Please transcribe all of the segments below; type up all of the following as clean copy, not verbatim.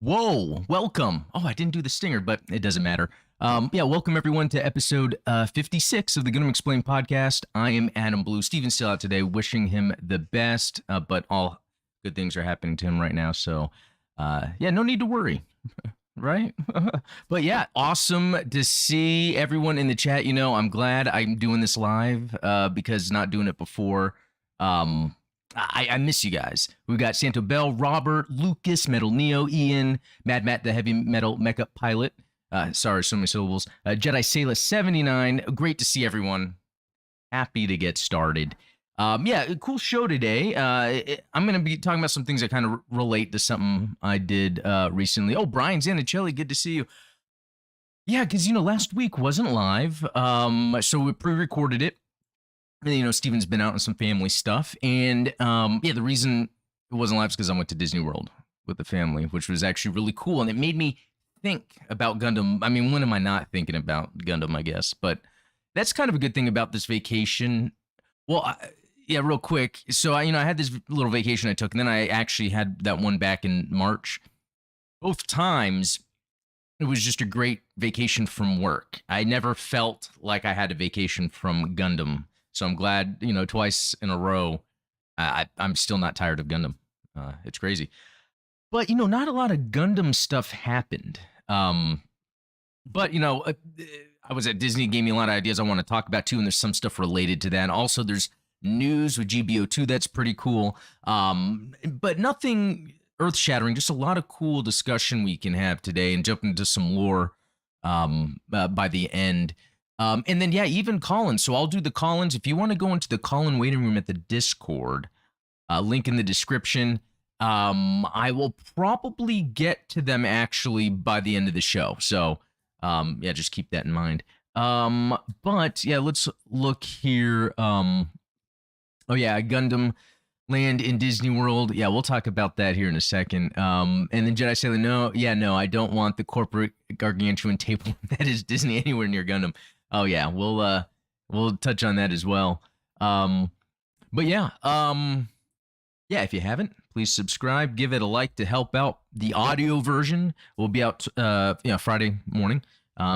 Whoa, welcome. Oh, I didn't do the stinger, but it doesn't matter. Yeah, welcome everyone to episode 56 of the Gundam Explained podcast. I am Adam Blue. Steven's still out today, wishing him the best, but all good things are happening to him right now. So, yeah, no need to worry, right? But yeah, awesome to see everyone in the chat. You know, I'm glad I'm doing this live because not doing it before. I miss you guys. We've got Santo Bell, Robert, Lucas, Metal Neo, Ian, Mad Matt, the heavy metal mecha pilot. Sorry, so many syllables. Jedi Sayla 79. Great to see everyone. Happy to get started. Yeah, cool show today. I'm going to be talking about some things that kind of relate to something I did recently. Oh, Brian Zanichelli, good to see you. Yeah, because, you know, last week wasn't live, so we pre-recorded it. You know, Steven's been out on some family stuff, and yeah, the reason it wasn't live is because I went to Disney World with the family, which was actually really cool, and it made me think about Gundam. I mean, when am I not thinking about Gundam, I guess, but that's kind of a good thing about this vacation. Well, yeah, real quick. So, I had this little vacation I took, and then I actually had that one back in March. Both times, it was just a great vacation from work. I never felt like I had a vacation from Gundam. So I'm glad, you know, twice in a row, I'm still not tired of Gundam. It's crazy. But, you know, not a lot of Gundam stuff happened. But, you know, I was at Disney, gave me a lot of ideas I want to talk about, too, and there's some stuff related to that. Also, there's news with GBO2 that's pretty cool. But nothing earth-shattering, just a lot of cool discussion we can have today and jump into some lore by the end. And then, yeah, even call-ins. So I'll do the call-ins. If you want to go into the call-in waiting room at the Discord, link in the description. I will probably get to them actually by the end of the show. So, yeah, just keep that in mind. But, yeah, let's look here. Oh, yeah, Gundam Land in Disney World. Yeah, we'll talk about that here in a second. And then Jedi Sailor, no, I don't want the corporate gargantuan table that is Disney anywhere near Gundam. Oh yeah, we'll touch on that as well. But yeah, yeah, if you haven't, please subscribe, give it a like to help out. The audio version will be out, Friday morning.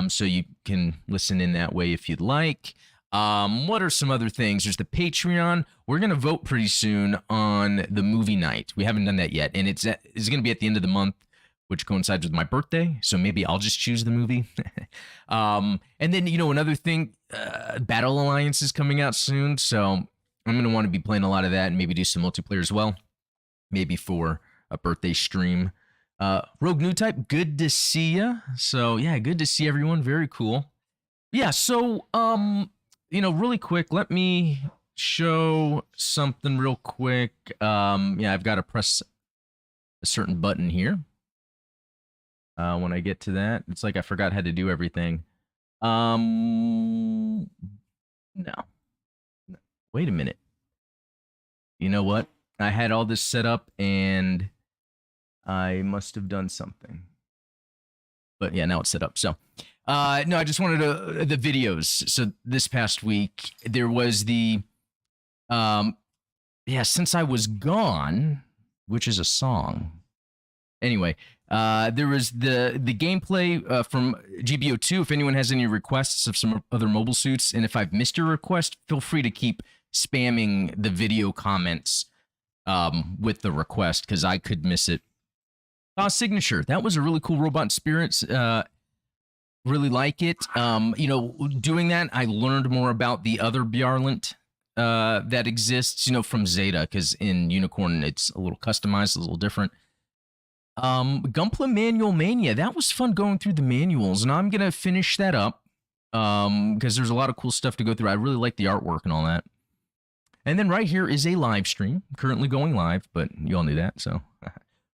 So you can listen in that way if you'd like. What are some other things? There's the Patreon. We're gonna vote pretty soon on the movie night. We haven't done that yet, and it's gonna be at the end of the month, which coincides with my birthday, so maybe I'll just choose the movie. And then, you know, another thing, Battle Alliance is coming out soon, so I'm going to want to be playing a lot of that and maybe do some multiplayer as well, maybe for a birthday stream. Rogue New Type, good to see ya. So, yeah, good to see everyone. Very cool. Yeah, so, you know, really quick, let me show something real quick. Yeah, I've got to press a certain button here. When I get to that, it's like I forgot how to do everything. No. Wait a minute. You know what? I had all this set up and I must have done something. But yeah, now it's set up. So, no, I just wanted the videos. So this past week, there was the, yeah, Since I Was Gone, which is a song. Anyway, there was the gameplay from GBO2. If anyone has any requests of some other mobile suits, and if I've missed your request, feel free to keep spamming the video comments with the request, because I could miss it. Signature. That was a really cool robot in spirits. Really like it. You know, doing that, I learned more about the other Bjarlant that exists, you know, from Zeta, because in Unicorn, it's a little customized, a little different. Gunpla Manual Mania, that was fun going through the manuals, and I'm gonna finish that up because there's a lot of cool stuff to go through. I really like the artwork and all that. And then right here is a live stream currently going live, but you all knew that, so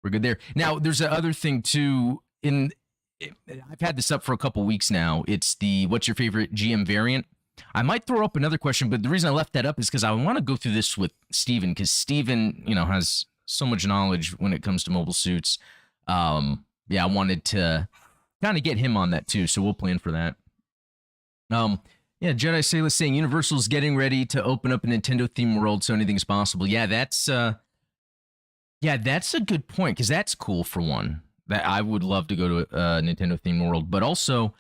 we're good there. Now there's another thing too. I've had this up for a couple weeks now. It's the what's your favorite GM variant. I might throw up another question, but the reason I left that up is because I want to go through this with Steven, because Steven, you know, has so much knowledge when it comes to mobile suits. Yeah, I wanted to kind of get him on that too, so we'll plan for that. Yeah, Jedi Sayla saying Universal's getting ready to open up a Nintendo themed world, so anything's possible. Yeah, that's a good point, because that's cool for one. That I would love to go to a Nintendo themed world, but also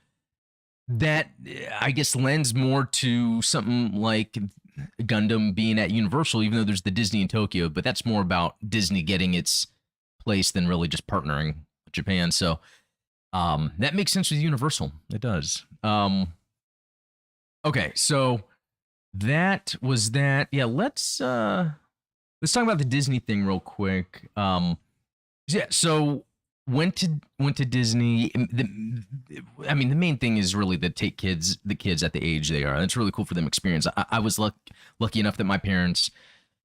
that I guess lends more to something like Gundam being at Universal, even though there's the Disney in Tokyo, but that's more about Disney getting its place than really just partnering with Japan. So that makes sense with Universal. It does. Okay, so that was that. Yeah, let's talk about the Disney thing real quick. Yeah, so went to Disney. I mean, the main thing is really to take the kids at the age they are. It's really cool for them experience. I was lucky enough that my parents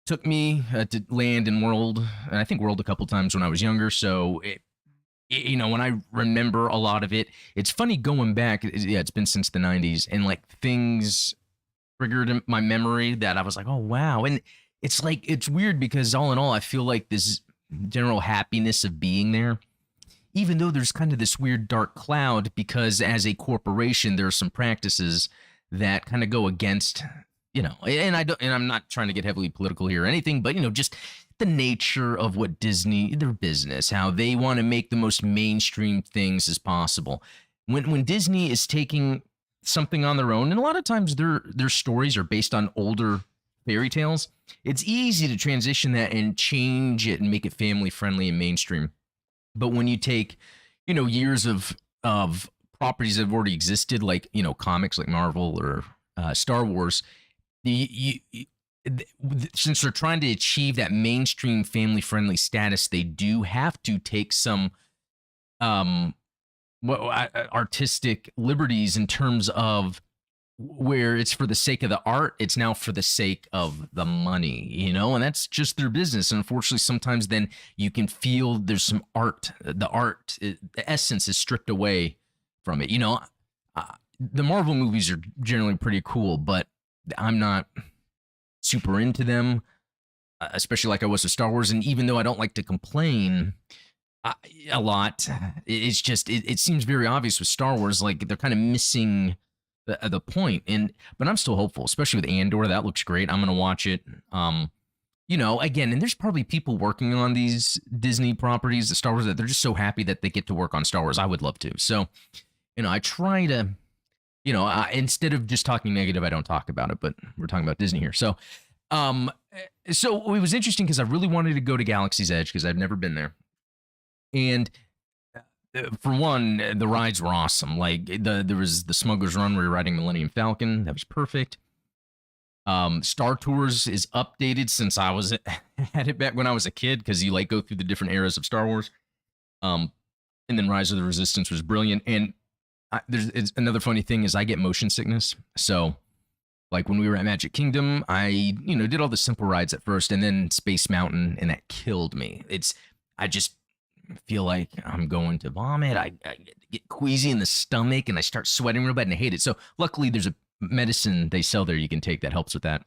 took me to Land and World, and I think World a couple times when I was younger. So when I remember a lot of it, it's funny going back. Yeah, it's been since the '90s, and like things triggered in my memory that I was like, oh wow, and it's like it's weird because all in all, I feel like this general happiness of being there, even though there's kind of this weird dark cloud because as a corporation there are some practices that kind of go against, and I'm not trying to get heavily political here or anything, but just the nature of what Disney, their business, how they want to make the most mainstream things as possible. When Disney is taking something on their own, and a lot of times their stories are based on older fairy tales, it's easy to transition that and change it and make it family friendly and mainstream. But when you take, years of properties that have already existed, like comics like Marvel or Star Wars, since they're trying to achieve that mainstream family friendly status, they do have to take some artistic liberties in terms of where it's for the sake of the art, it's now for the sake of the money, and that's just their business. And unfortunately, sometimes then you can feel there's some art, the essence is stripped away from it. The Marvel movies are generally pretty cool, but I'm not super into them, especially like I was with Star Wars. And even though I don't like to complain a lot, it's just, it seems very obvious with Star Wars, like they're kind of missing the point. But I'm still hopeful, especially with Andor. That looks great. I'm gonna watch it. Again, and there's probably people working on these Disney properties, the Star Wars, that they're just so happy that they get to work on Star Wars. I would love to. So, I try to, instead of just talking negative, I don't talk about it. But we're talking about Disney here. So it was interesting because I really wanted to go to Galaxy's Edge because I've never been there, and for one, the rides were awesome. Like there was the Smuggler's Run where you're riding Millennium Falcon. That was perfect. Star Tours is updated since I was at it back when I was a kid because you like go through the different eras of Star Wars. And then Rise of the Resistance was brilliant. And it's another funny thing is I get motion sickness. So like when we were at Magic Kingdom, I did all the simple rides at first, and then Space Mountain, and that killed me. I just feel like I'm going to vomit. I get queasy in the stomach and I start sweating real bad and I hate it. So luckily there's a medicine they sell there you can take that helps with that.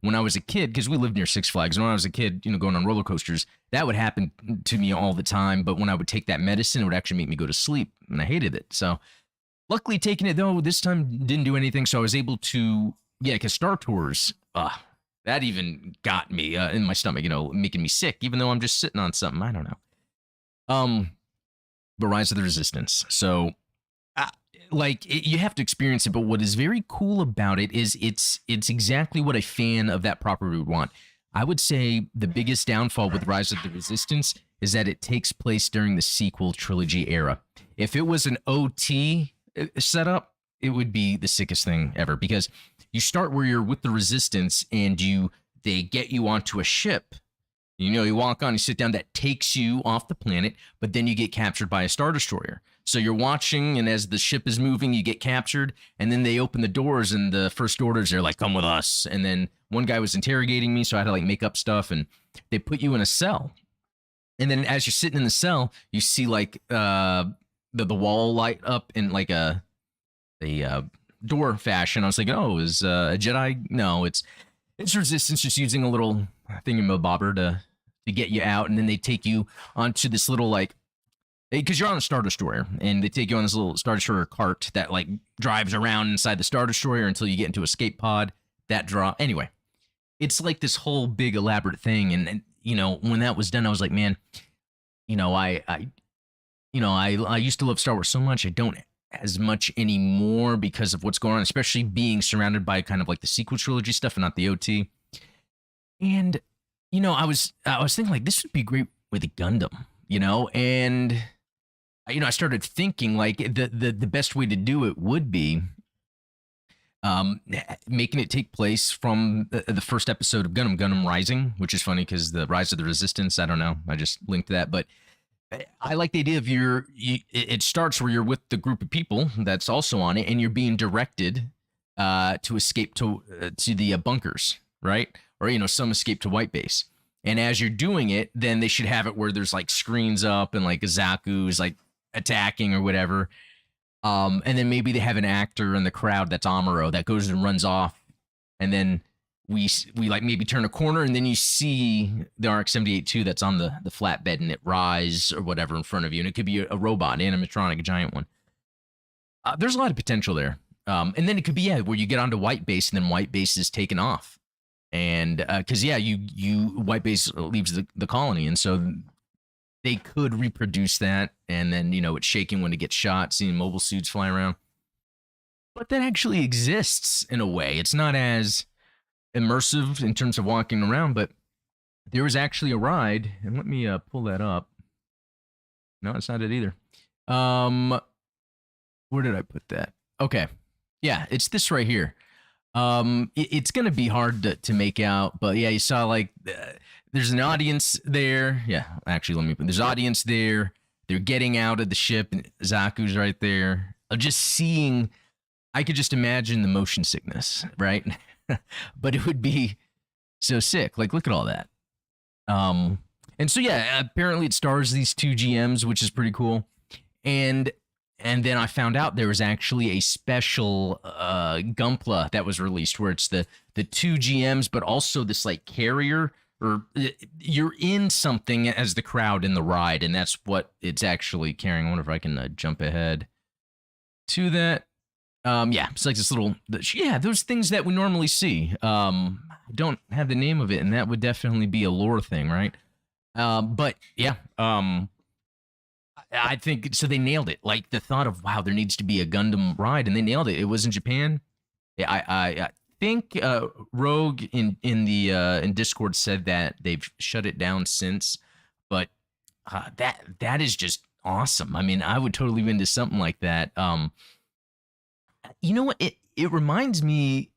When I was a kid, because we lived near Six Flags, and when I was a kid, going on roller coasters, that would happen to me all the time. But when I would take that medicine, it would actually make me go to sleep, and I hated it. So luckily taking it though, this time didn't do anything. So I was able to, because Star Tours, that even got me in my stomach, making me sick, even though I'm just sitting on something. I don't know. But Rise of the Resistance. So, you have to experience it. But what is very cool about it is it's exactly what a fan of that property would want. I would say the biggest downfall with Rise of the Resistance is that it takes place during the sequel trilogy era. If it was an OT setup, it would be the sickest thing ever because you start where you're with the Resistance and they get you onto a ship. You walk on, you sit down, that takes you off the planet, but then you get captured by a Star Destroyer. So you're watching, and as the ship is moving, you get captured, and then they open the doors, and the First Orders are like, come with us. And then one guy was interrogating me, so I had to make up stuff, and they put you in a cell. And then as you're sitting in the cell, you see the wall light up in like a door fashion. I was thinking, oh, is a Jedi? No, it's Resistance just using a little thingamabobber to get you out, and then they take you onto this little because you're on a Star Destroyer, and they take you on this little Star Destroyer cart that drives around inside the Star Destroyer until you get into escape pod. Anyway, it's like this whole big elaborate thing, and when that was done, I was like, man, I I used to love Star Wars so much. I don't as much anymore because of what's going on, especially being surrounded by kind of like the sequel trilogy stuff and not the OT. And I was thinking like this would be great with a Gundam, and I started thinking like the best way to do it would be making it take place from the first episode of Gundam Rising, which is funny because the Rise of the Resistance. I don't know. I just linked that, but I like the idea of it starts where you're with the group of people that's also on it, and you're being directed to escape to the bunkers, right? Or some escape to White Base. And as you're doing it, then they should have it where there's like screens up and like Zaku's like attacking or whatever. And then maybe they have an actor in the crowd that's Amuro that goes and runs off, and then we like maybe turn a corner, and then you see the RX-78-2 that's on the flatbed, and it rise or whatever in front of you, and it could be a robot, animatronic, a giant one. There's a lot of potential there. And then it could be where you get onto White Base, and then White Base is taken off, and because you White Base leaves the colony, and so they could reproduce that, and then it's shaking when it gets shot, seeing mobile suits fly around. But that actually exists in a way. It's not as immersive in terms of walking around, but there was actually a ride, and let me pull that up. No, it's not it either. Where did I put that? Okay, yeah, it's this right here. It's gonna be hard to make out, but yeah, you saw like there's an audience there. Yeah, actually, there's audience there. They're getting out of the ship, and Zaku's right there. Just seeing, I could just imagine the motion sickness, right? But it would be so sick. Like, look at all that. And so yeah, apparently it stars these two GMs, which is pretty cool. And then I found out there was actually a special Gunpla that was released where it's the two GMs, but also this like carrier, or you're in something as the crowd in the ride, and that's what it's actually carrying. I wonder if I can jump ahead to that. Yeah, it's like this little, those things that we normally see. I don't have the name of it, and that would definitely be a lore thing, right? But yeah, I think so. They nailed it. Like the thought of wow, there needs to be a Gundam ride, and they nailed it. It was in Japan. Yeah, I think Rogue in Discord said that they've shut it down since, but that is just awesome. I mean, I would totally be into something like that. You know what? It reminds me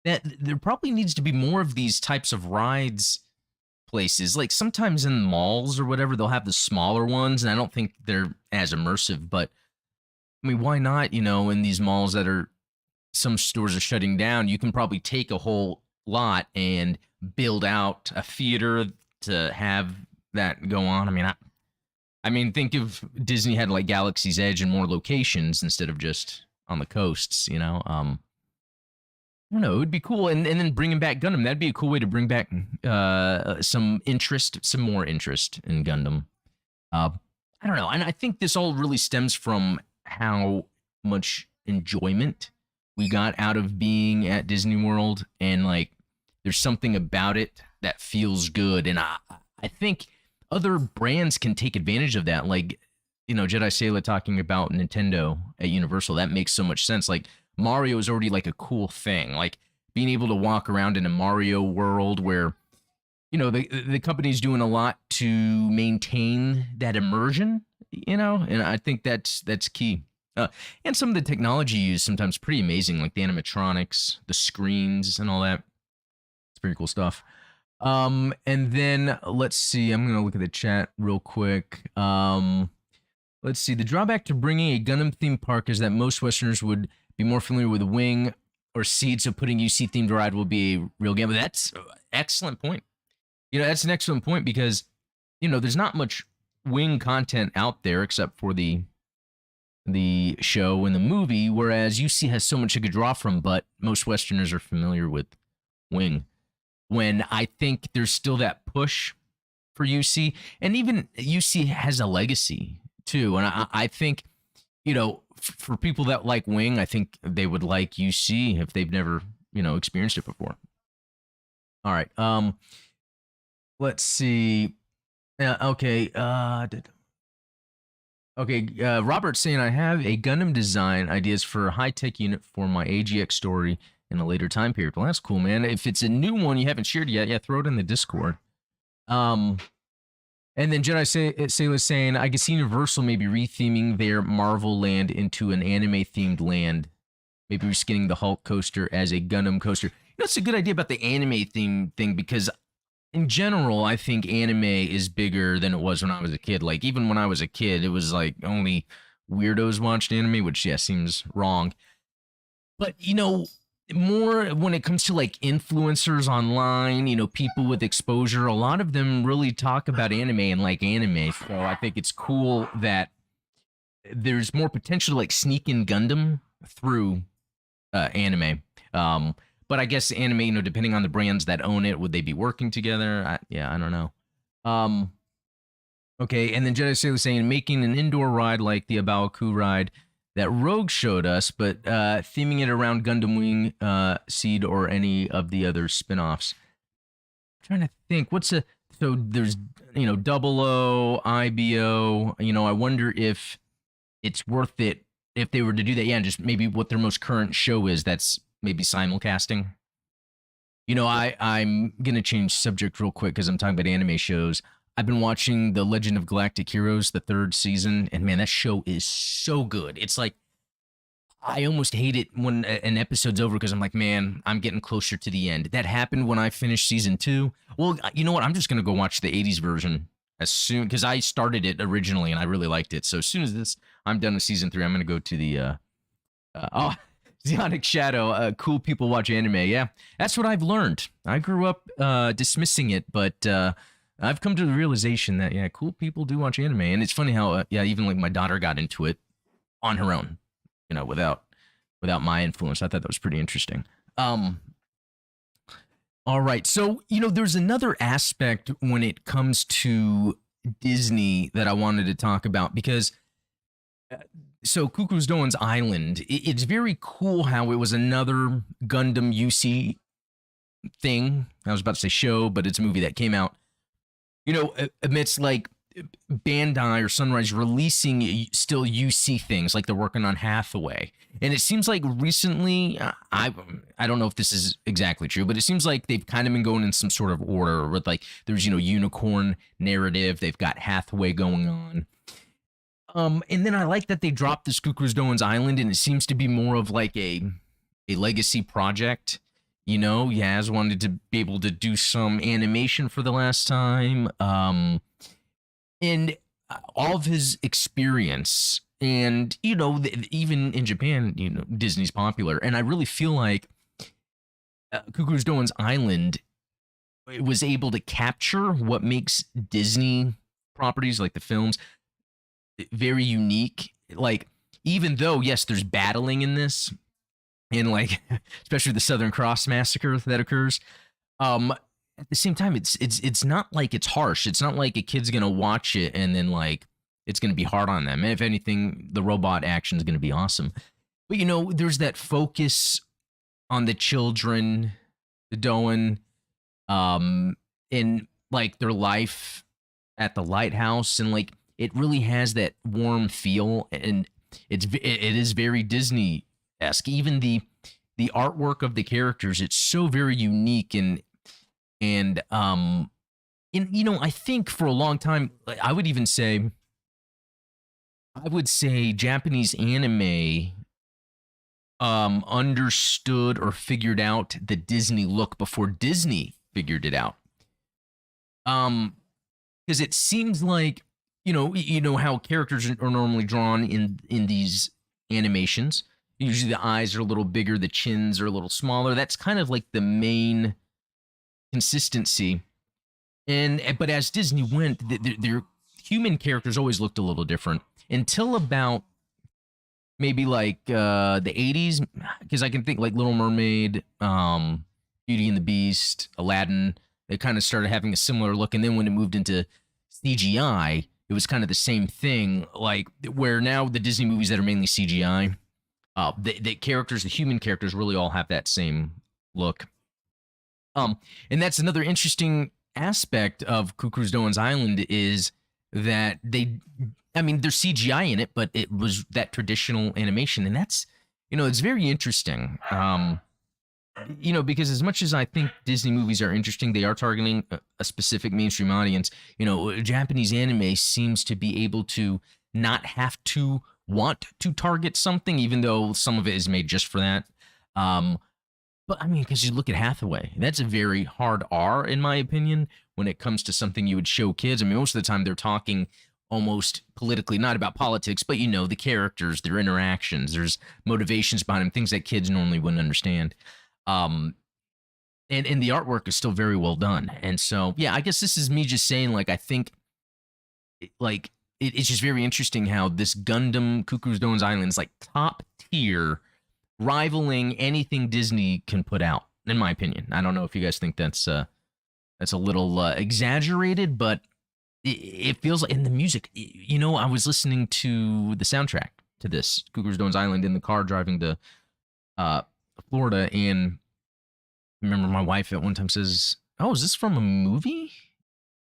that there probably needs to be more of these types of rides places. Like sometimes in malls or whatever, they'll have the smaller ones, and I don't think they're as immersive. But I mean, why not? In these malls that are some stores are shutting down, you can probably take a whole lot and build out a theater to have that go on. I mean, think if Disney had like Galaxy's Edge in more locations instead of just on the coasts. I don't know. It would be cool, and then bringing back Gundam. That'd be a cool way to bring back some more interest in Gundam. I don't know, and I think this all really stems from how much enjoyment we got out of being at Disney World, and like there's something about it that feels good, and I think other brands can take advantage of that. Like Jedi Sayla talking about Nintendo at Universal, that makes so much sense. Like Mario is already like a cool thing. Like being able to walk around in a Mario world where, the company's doing a lot to maintain that immersion, and I think that's key. And some of the technology used sometimes pretty amazing, like the animatronics, the screens, and all that. It's pretty cool stuff. And then let's see. I'm gonna look at the chat real quick. Let's see. The drawback to bringing a Gundam themed park is that most Westerners would be more familiar with Wing or Seed, so putting UC themed ride will be a real game. But that's an excellent point. That's an excellent point because, there's not much Wing content out there except for the show and the movie, whereas UC has so much you could draw from, but most Westerners are familiar with Wing. When I think there's still that push for UC, and even UC has a legacy too. And I think, for people that like Wing, I think they would like UC if they've never, experienced it before. All right. Let's see. Okay. Okay, Robert's saying I have a Gundam design ideas for a high-tech unit for my AGX story in a later time period. Well, that's cool, man. If it's a new one you haven't shared yet, yeah, throw it in the Discord. Um, and then Sayla's saying I can see Universal maybe retheming their Marvel land into an anime-themed land. Maybe reskinning the Hulk coaster as a Gundam coaster. You know, it's a good idea about the anime theme thing because in general, I think anime is bigger than it was when I was a kid. Like even when I was a kid, it was like only weirdos watched anime, which yeah seems wrong. But you know, more when it comes to like influencers online, you know, people with exposure, a lot of them really talk about anime and like anime. So I think it's cool that there's more potential to like sneak in Gundam through anime. But I guess anime, you know, depending on the brands that own it, would they be working together? I don't know. Okay, and then Jedi Sailor was saying making an indoor ride like the Abaoku ride that Rogue showed us, but theming it around Gundam Wing, Seed, or any of the other spin-offs. I'm trying to think, so there's, you know, Double O, IBO, you know, I wonder if it's worth it if they were to do that, yeah, and just maybe what their most current show is that's maybe simulcasting. You know, I'm gonna change subject real quick because I'm talking about anime shows. I've been watching The Legend of Galactic Heroes, the third season, and man, that show is so good. It's like I almost hate it when an episode's over because I'm like, man, I'm getting closer to the end. That happened when I finished season 2. Well, you know what? I'm just gonna go watch the '80s version as soon because I started it originally and I really liked it. So as soon as I'm done with season 3, I'm gonna go to the Zionic Shadow. Cool people watch anime. Yeah, that's what I've learned. I grew up dismissing it, but I've come to the realization that yeah, cool people do watch anime, and it's funny how yeah, even like my daughter got into it on her own, you know, without my influence. I thought that was pretty interesting. All right, so you know, there's another aspect when it comes to Disney that I wanted to talk about because so Cuckoo's Doan's Island, it's very cool how it was another Gundam UC thing. I was about to say show, but it's a movie that came out. You know, amidst like Bandai or Sunrise releasing still UC things, like they're working on Hathaway. And it seems like recently, I don't know if this is exactly true, but it seems like they've kind of been going in some sort of order with like there's, you know, Unicorn narrative, they've got Hathaway going on. And then I like that they dropped this Cuckoo's Doan's Island, and it seems to be more of like a legacy project. You know, Yaz wanted to be able to do some animation for the last time. And all of his experience, and you know, even in Japan, you know, Disney's popular, and I really feel like Cuckoo's Doan's Island was able to capture what makes Disney properties like the films very unique. Like, even though yes, there's battling in this, and like especially the Southern Cross massacre that occurs. At the same time, it's not like it's harsh. It's not like a kid's gonna watch it and then like it's gonna be hard on them. And if anything, the robot action is gonna be awesome. But you know, there's that focus on the children, the Doan, and like their life at the lighthouse, and like it really has that warm feel, and it is very Disney-esque. Even the artwork of the characters, it's so very unique, and you know, I think for a long time, I would say Japanese anime understood or figured out the Disney look before Disney figured it out. Because it seems like you know how characters are normally drawn in these animations. Usually the eyes are a little bigger, the chins are a little smaller. That's kind of like the main consistency. But as Disney went, their human characters always looked a little different until about maybe like the 80s, because I can think like Little Mermaid, Beauty and the Beast, Aladdin. They kind of started having a similar look, and then when it moved into CGI, it was kind of the same thing. Like where now the Disney movies that are mainly CGI, the characters, the human characters, really all have that same look. And that's another interesting aspect of Cuckoo's Doan's Island is that I mean, there's CGI in it, but it was that traditional animation, and that's, it's very interesting. Because as much as I think Disney movies are interesting, they are targeting a specific mainstream audience. Japanese anime seems to be able to not have to want to target something, even though some of it is made just for that. But I mean, because you look at Hathaway, that's a very hard R, in my opinion, when it comes to something you would show kids. I mean, most of the time they're talking almost politically, not about politics, but the characters, their interactions, there's motivations behind them, things that kids normally wouldn't understand. And the artwork is still very well done. And so, yeah, I guess this is me just saying, like, I think, like, it's just very interesting how this Gundam Cuckoo's Doan's Island is like top tier, rivaling anything Disney can put out, in my opinion. I don't know if you guys think that's a little exaggerated, but it feels like in the music. I was listening to the soundtrack to this Cuckoo's Doan's Island in the car driving to Florida, and I remember my wife at one time says, "Oh, is this from a movie?"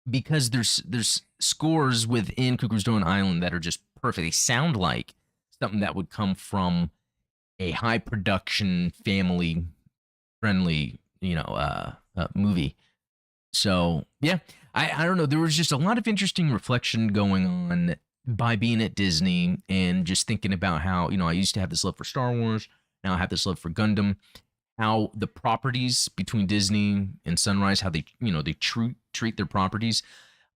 Because there's scores within Cuckoo's Doan Island that are just perfect. They sound like something that would come from a high production, family friendly, movie. So yeah, I don't know. There was just a lot of interesting reflection going on by being at Disney and just thinking about how, I used to have this love for Star Wars. Now I have this love for Gundam. How the properties between Disney and Sunrise, how they treat their properties,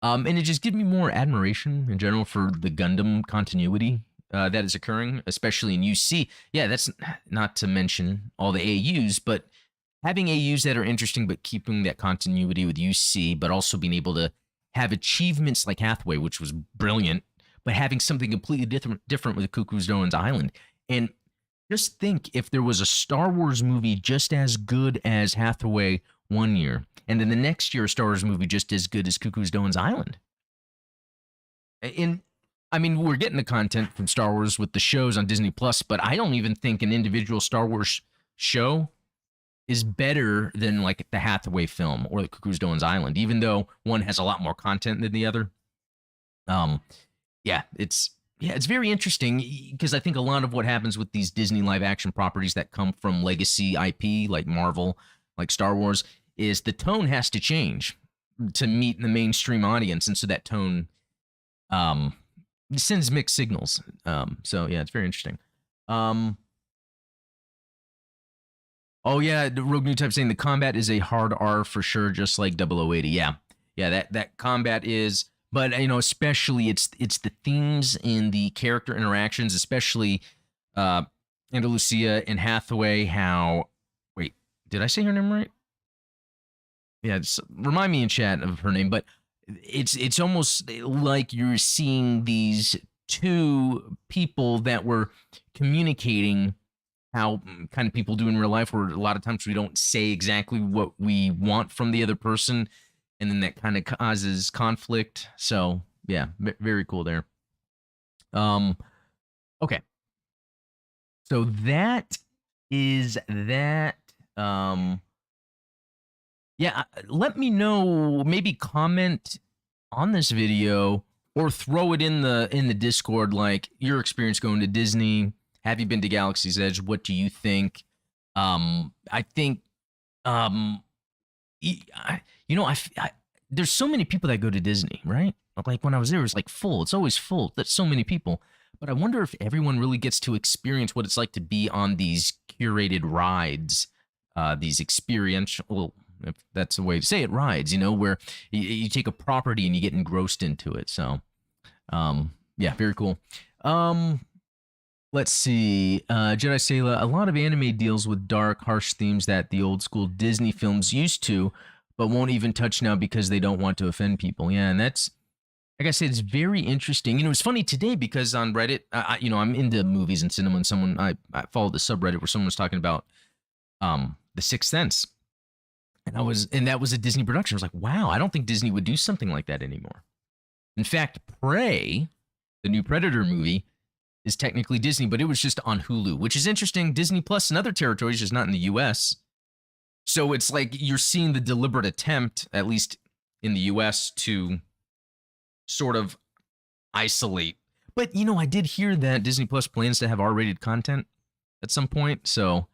and it just gives me more admiration in general for the Gundam continuity that is occurring, especially in UC. Yeah, that's not to mention all the AUs, but having AUs that are interesting, but keeping that continuity with UC, but also being able to have achievements like Hathaway, which was brilliant, but having something completely different with Cuckoo's Doan's Island. And just think if there was a Star Wars movie just as good as Hathaway one year, and then the next year a Star Wars movie just as good as Cuckoo's Doan's Island. And I mean, we're getting the content from Star Wars with the shows on Disney Plus, but I don't even think an individual Star Wars show is better than like the Hathaway film or the Cuckoo's Doan's Island, even though one has a lot more content than the other. It's very interesting because I think a lot of what happens with these Disney live action properties that come from legacy IP like Marvel, like Star Wars, is the tone has to change to meet the mainstream audience. And so that tone sends mixed signals. So yeah, it's very interesting. Oh yeah, the Rogue New Type saying the combat is a hard R for sure, just like 0080. Yeah, that combat is. But especially it's the themes and the character interactions, especially Andalusia and Hathaway. How? Wait, did I say her name right? Yeah, remind me in chat of her name. But it's almost like you're seeing these two people that were communicating how kind of people do in real life, where a lot of times we don't say exactly what we want from the other person. And then that kind of causes conflict. So yeah, very cool there. Okay. So that is that. Yeah, let me know. Maybe comment on this video or throw it in the Discord, like your experience going to Disney. Have you been to Galaxy's Edge? What do you think? I think there's so many people that go to Disney, right? Like when I was there, it was like full. It's always full. That's so many people. But I wonder if everyone really gets to experience what it's like to be on these curated rides, these experiential, if that's the way to say it, rides, where you take a property and you get engrossed into it. So, yeah, very cool. Let's see. Jedi Sayla, a lot of anime deals with dark, harsh themes that the old school Disney films used to, but won't even touch now because they don't want to offend people. Yeah, and that's, like I said, it's very interesting. It's funny today because on Reddit, I'm into movies and cinema, and I followed the subreddit where someone was talking about The Sixth Sense, and that was a Disney production. I was like, wow, I don't think Disney would do something like that anymore. In fact, Prey, the new Predator movie, is technically Disney, but it was just on Hulu, which is interesting. Disney Plus in other territories, just not in the US. So it's like you're seeing the deliberate attempt, at least in the US, to sort of isolate. But I did hear that Disney Plus plans to have R-rated content at some point. So,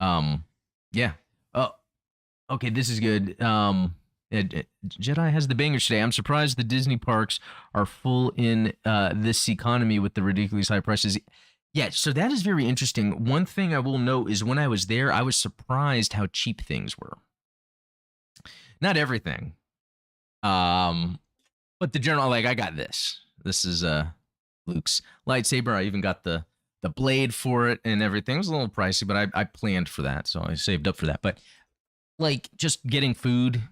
yeah. Oh, okay, this is good. Jedi has the bangers today. I'm surprised the Disney parks are full in this economy with the ridiculously high prices. Yeah, so that is very interesting. One thing I will note is when I was there, I was surprised how cheap things were. Not everything, but the general. Like I got this. This is Luke's lightsaber. I even got the blade for it and everything. It was a little pricey, but I planned for that, so I saved up for that. But like just getting food,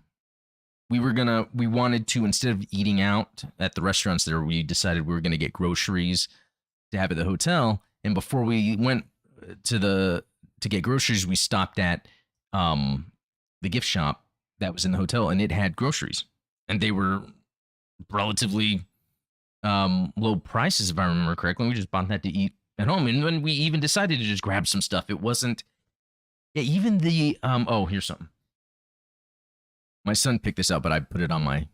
we wanted to, instead of eating out at the restaurants there, we decided we were gonna get groceries to have at the hotel. And before we went to get groceries, we stopped at the gift shop that was in the hotel, and it had groceries, and they were relatively low prices, if I remember correctly. We just bought that to eat at home, and when we even decided to just grab some stuff, it wasn't. Yeah, even the oh, here's something. My son picked this up, but I put it on my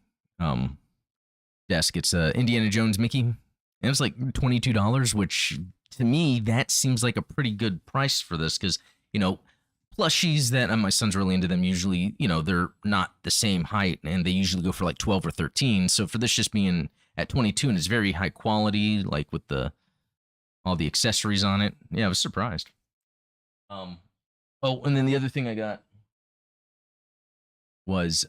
desk. It's Indiana Jones Mickey. And it was like $22, which to me that seems like a pretty good price for this, because plushies that my son's really into them usually, they're not the same height, and they usually go for like 12 or 13. So for this just being at 22 and it's very high quality, like with all the accessories on it, yeah, I was surprised. Oh, and then the other thing I got was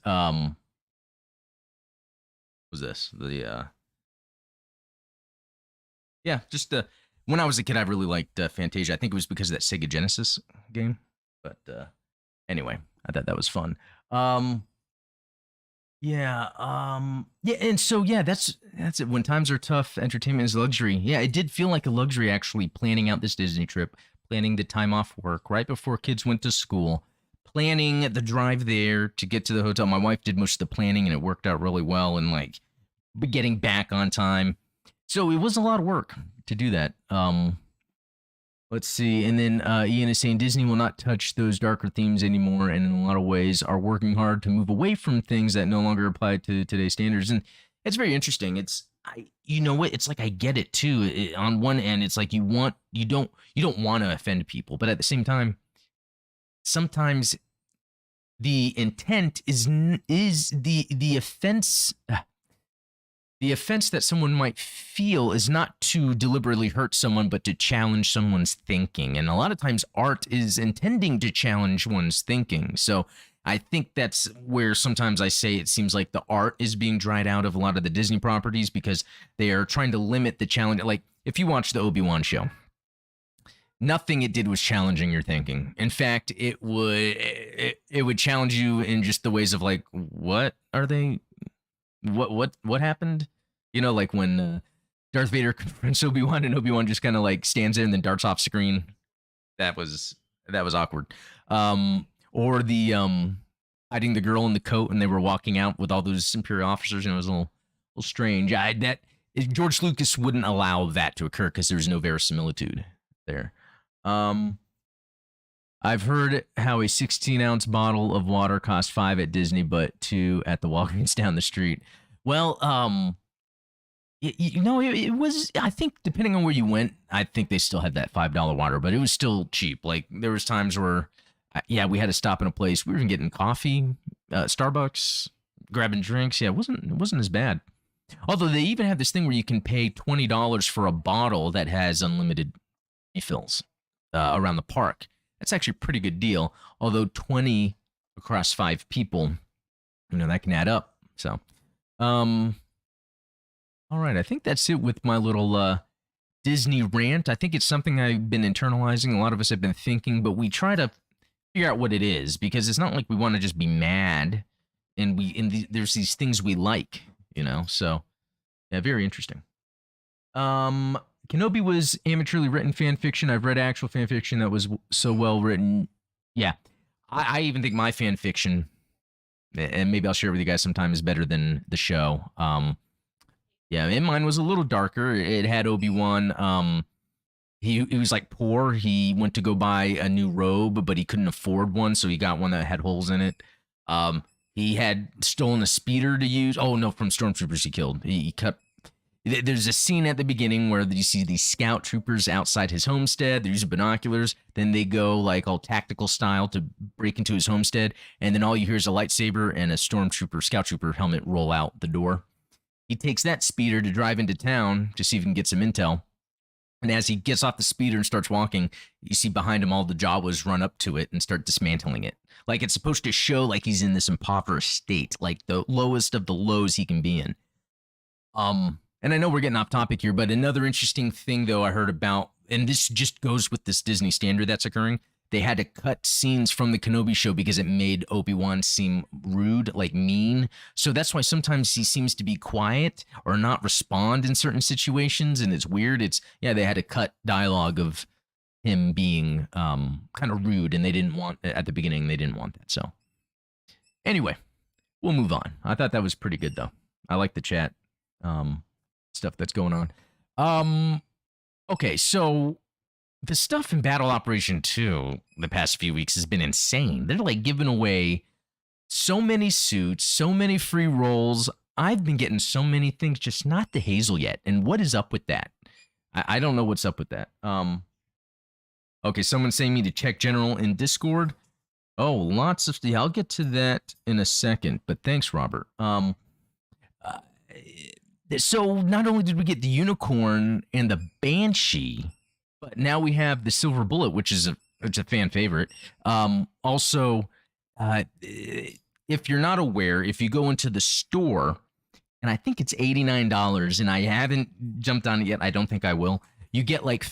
this the yeah, just when I was a kid I really liked Fantasia. I think it was because of that Sega Genesis game, but anyway, I thought that was fun. Yeah, and so yeah, that's it. When times are tough, entertainment is luxury. Yeah, it did feel like a luxury actually planning out this Disney trip, planning the time off work right before kids went to school, planning the drive there to get to the hotel. My wife did most of the planning, and it worked out really well, and like getting back on time. So it was a lot of work to do that. Let's see. And then Ian is saying Disney will not touch those darker themes anymore, and in a lot of ways are working hard to move away from things that no longer apply to today's standards. And it's very interesting. You know what? It's like I get it too. On one end, it's like you don't want to offend people, but at the same time, sometimes the intent is the offense. The offense that someone might feel is not to deliberately hurt someone, but to challenge someone's thinking. And a lot of times art is intending to challenge one's thinking. So I think that's where sometimes I say it seems like the art is being dried out of a lot of the Disney properties, because they are trying to limit the challenge. Like if you watch the Obi-Wan show, nothing it did was challenging your thinking. In fact, it would challenge you in just the ways of like, what are they? What happened? Like when Darth Vader confronts Obi-Wan, and Obi-Wan just kind of like stands there and then darts off screen. That was awkward. Or the hiding the girl in the coat, and they were walking out with all those Imperial officers, and it was a little strange. George Lucas wouldn't allow that to occur because there's no verisimilitude there. I've heard how a 16-ounce bottle of water costs $5 at Disney, but $2 at the Walgreens down the street. Well, it was, I think, depending on where you went, I think they still had that $5 water, but it was still cheap. Like, there was times where, we had to stop in a place. We were even getting coffee, Starbucks, grabbing drinks. Yeah, it wasn't as bad. Although they even have this thing where you can pay $20 for a bottle that has unlimited refills around the park. That's actually a pretty good deal, although 20 across 5 people, that can add up. So, all right, I think that's it with my little Disney rant. I think it's something I've been internalizing. A lot of us have been thinking, but we try to figure out what it is, because it's not like we want to just be mad, and there's these things we like, So, yeah, very interesting. Kenobi was amateurly written fan fiction. I've read actual fan fiction that was so well written. Yeah, I even think my fan fiction, and maybe I'll share it with you guys sometime, is better than the show. Yeah, and mine was a little darker. It had Obi-Wan. He was like poor. He went to go buy a new robe, but he couldn't afford one, so he got one that had holes in it. He had stolen a speeder to use. Oh no, from stormtroopers he killed. He cut There's a scene at the beginning where you see these scout troopers outside his homestead. They're using binoculars. Then they go like all tactical style to break into his homestead. And then all you hear is a lightsaber and a stormtrooper, scout trooper helmet roll out the door. He takes that speeder to drive into town to see if he can get some intel. And as he gets off the speeder and starts walking, you see behind him all the Jawas run up to it and start dismantling it. Like it's supposed to show like he's in this impoverished state, like the lowest of the lows he can be in. And I know we're getting off topic here, but another interesting thing though I heard about, and this just goes with this Disney standard that's occurring, they had to cut scenes from the Kenobi show because it made Obi-Wan seem rude, like mean. So that's why sometimes he seems to be quiet or not respond in certain situations, and it's weird. They had to cut dialogue of him being kind of rude, and they didn't want, at the beginning, they didn't want that. So anyway, we'll move on. I thought that was pretty good though. I like the chat stuff that's going on. Okay, so the stuff in Battle Operation 2 the past few weeks has been insane. They're like giving away so many suits, so many free rolls. I've been getting so many things, just not the Hazel yet. And what is up with that? I don't know what's up with that. Okay, someone's saying me to check general in Discord. Oh, lots of, yeah, I'll get to that in a second, but thanks, Robert. So not only did we get the unicorn and the Banshee, but now we have the Silver Bullet, which is a fan favorite. Also, if you're not aware, if you go into the store, and I think it's $89, and I haven't jumped on it yet. I don't think I will. You get like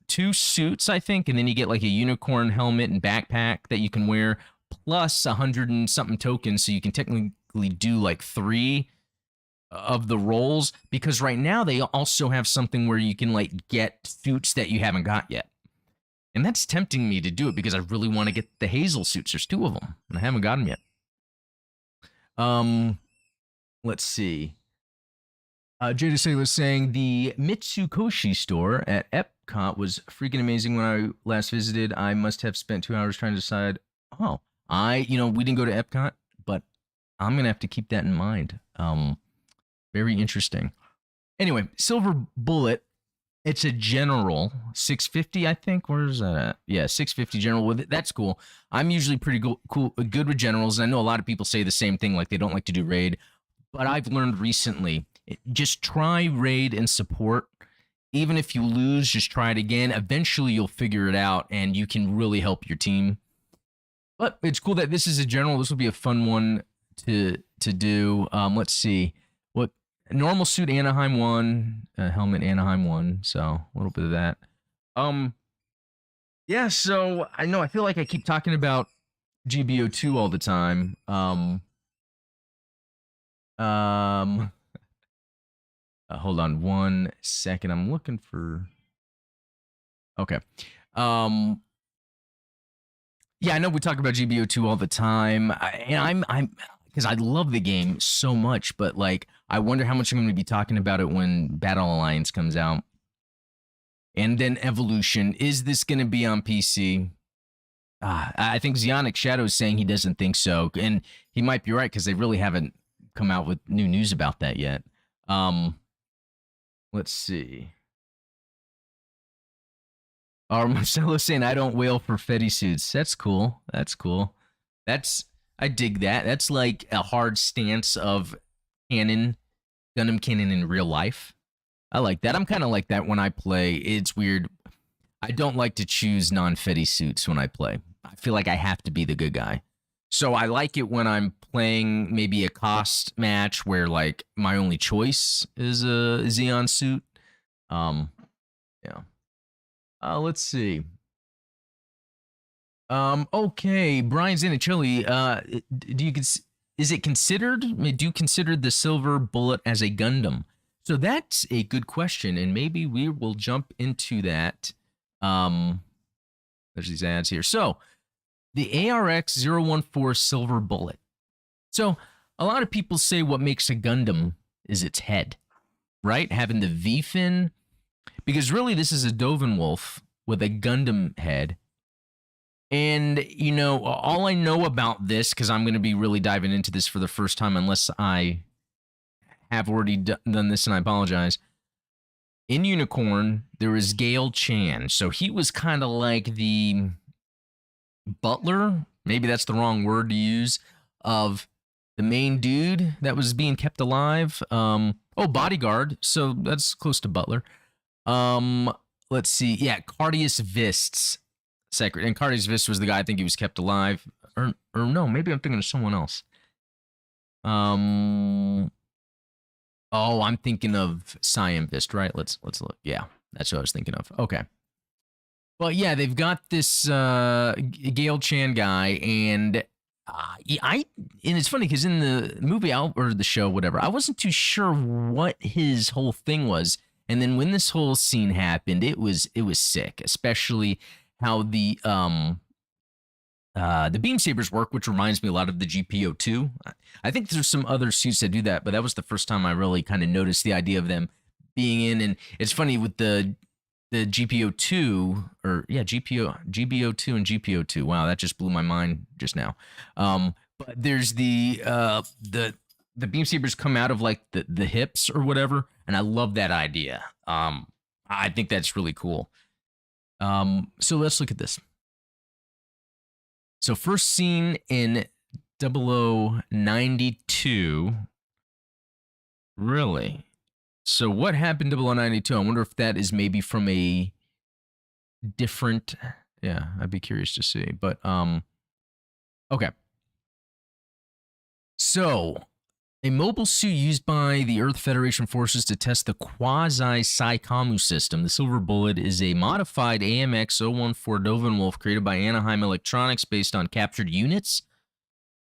2 suits, I think, and then you get like a unicorn helmet and backpack that you can wear, plus 100 and something tokens, so you can technically do like 3 of the rolls, because right now they also have something where you can like get suits that you haven't got yet. And that's tempting me to do it because I really want to get the Hazel suits. There's 2 of them and I haven't got them yet. Let's see. Jada Sailor saying the Mitsukoshi store at Epcot was freaking amazing when I last visited. I must have spent 2 hours trying to decide. Oh, we didn't go to Epcot, but I'm going to have to keep that in mind. Very interesting. Anyway, Silver Bullet. It's a general 650, I think. Where's that at? Yeah, 650 general with it. That's cool. I'm usually pretty good with generals. I know a lot of people say the same thing, like they don't like to do raid. But I've learned recently, just try raid and support. Even if you lose, just try it again. Eventually, you'll figure it out, and you can really help your team. But it's cool that this is a general. This will be a fun one to do. Let's see. Normal suit Anaheim 1, helmet Anaheim 1, so a little bit of that. Yeah, so I feel like I keep talking about GBO2 all the time. Hold on 1 second. I'm looking for. Okay. Yeah, I know we talk about GBO2 all the time, and I'm because I love the game so much, but like I wonder how much I'm going to be talking about it when Battle Alliance comes out. And then Evolution. Is this going to be on PC? I think Zionic Shadow is saying he doesn't think so. And he might be right because they really haven't come out with new news about that yet. Let's see. Marcelo's saying, I don't wail for Fetty suits. That's cool. That's cool. I dig that. That's like a hard stance of canon, Gundam canon in real life. I like that. I'm kind of like that when I play. It's weird. I don't like to choose non-Fetty suits when I play. I feel like I have to be the good guy. So I like it when I'm playing maybe a cost match where like my only choice is a Xeon suit. Yeah. Let's see. Okay, Brian Zanichelli, is it considered, do you consider the Silver Bullet as a Gundam? So that's a good question, and maybe we will jump into that. There's these ads here. So, the ARX-014 Silver Bullet. So, a lot of people say what makes a Gundam is its head, right? Having the V-fin. Because really, this is a Dovenwolf with a Gundam head. And, all I know about this, because I'm going to be really diving into this for the first time, unless I have already done this and I apologize. In Unicorn, there was Gale Chan. So he was kind of like the butler, maybe that's the wrong word to use, of the main dude that was being kept alive. Bodyguard. So that's close to butler. Let's see. Yeah, Cardius Vist's secret. And Cardius Vist was the guy I think he was kept alive. Or no, maybe I'm thinking of someone else. I'm thinking of Siam Vist, right? Let's look. Yeah, that's what I was thinking of. Okay. Well, yeah, they've got this Gale Chan guy, and and it's funny because in the movie or the show, whatever, I wasn't too sure what his whole thing was, and then when this whole scene happened, it was sick, especially how the beam sabers work, which reminds me a lot of the GPO2. I think there's some other suits that do that, but that was the first time I really kind of noticed the idea of them being in. And it's funny with the GPO2 GBO2 and GPO2. Wow, that just blew my mind just now. But there's the beam sabers come out of like the hips or whatever, and I love that idea. I think that's really cool. So let's look at this. So first seen in 0092. Really? So what happened in 0092? I wonder if that is maybe from a different. Yeah, I'd be curious to see. But okay. So a mobile suit used by the Earth Federation forces to test the quasi-Psychomu system. The Silver Bullet is a modified AMX-014 Dovin Wolf created by Anaheim Electronics based on captured units.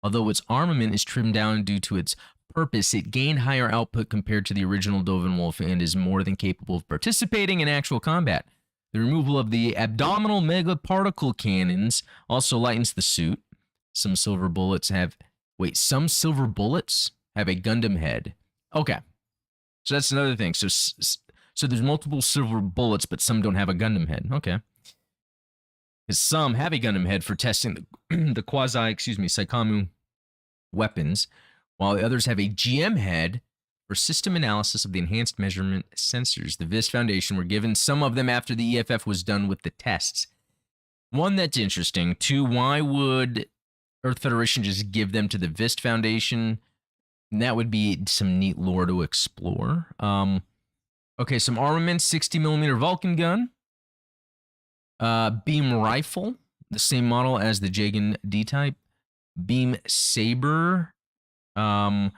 Although its armament is trimmed down due to its purpose, it gained higher output compared to the original Dovin Wolf and is more than capable of participating in actual combat. The removal of the abdominal mega particle cannons also lightens the suit. Some silver bullets have a Gundam head. Okay. So that's another thing. So there's multiple silver bullets, but some don't have a Gundam head. Okay. Because some have a Gundam head for testing the Psychomu weapons, while the others have a GM head for system analysis of the enhanced measurement sensors. The VIST Foundation were given some of them after the EFF was done with the tests. One, that's interesting. Two, why would Earth Federation just give them to the VIST Foundation? And that would be some neat lore to explore. Okay, some armaments, 60mm Vulcan gun. Beam rifle, the same model as the Jagan D-type. Beam saber, powered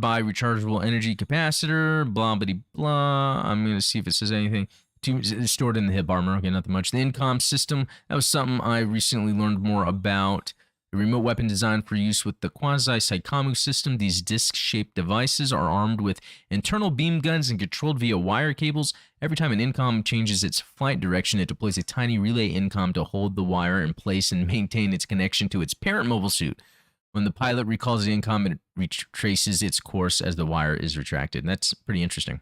by rechargeable energy capacitor, blah, blah, blah. I'm going to see if it says anything. It's stored in the hip armor. Okay, nothing much. The INCOM system, that was something I recently learned more about. The remote weapon designed for use with the quasi-Psychomu system. These disc-shaped devices are armed with internal beam guns and controlled via wire cables. Every time an INCOM changes its flight direction, it deploys a tiny relay INCOM to hold the wire in place and maintain its connection to its parent mobile suit. When the pilot recalls the INCOM, it retraces its course as the wire is retracted. And that's pretty interesting.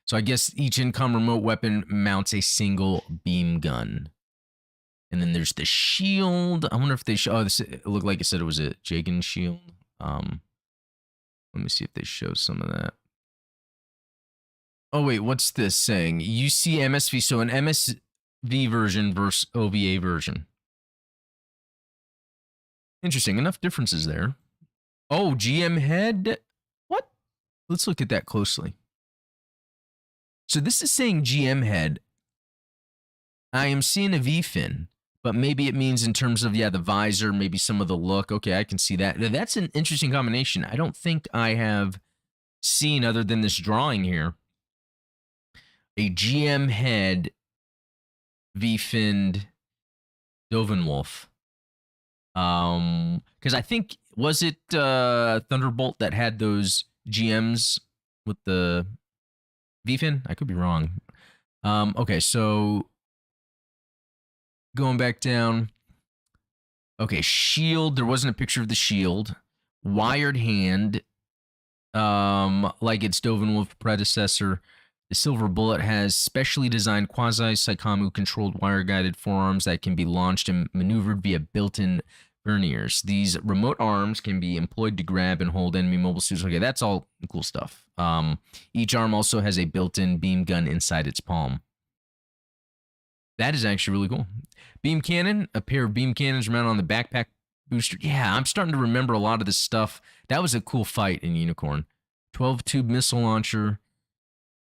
So I guess each INCOM remote weapon mounts a single beam gun. And then there's the shield. I wonder if they show. Oh, it looked like it said it was a Jagan shield. Let me see if they show some of that. Oh wait, what's this saying? UC MSV. So an MSV version versus OVA version. Interesting. Enough differences there. Oh, GM head. What? Let's look at that closely. So this is saying GM head. I am seeing a V-fin. But maybe it means in terms of, the visor, maybe some of the look. Okay, I can see that. That's an interesting combination. I don't think I have seen, other than this drawing here, a GM head V-finned Dovin Wolf. Because I think, was it Thunderbolt that had those GMs with the V-fin? I could be wrong. Okay, so going back down. Okay, shield. There wasn't a picture of the shield. Wired hand, like its Dovin Wolf predecessor. The Silver Bullet has specially designed quasi-Psychomu controlled wire-guided forearms that can be launched and maneuvered via built-in Verniers. These remote arms can be employed to grab and hold enemy mobile suits. Okay, that's all cool stuff. Each arm also has a built-in beam gun inside its palm. That is actually really cool. Beam cannon, a pair of beam cannons mounted on the backpack booster. Yeah, I'm starting to remember a lot of this stuff. That was a cool fight in Unicorn. 12-tube missile launcher,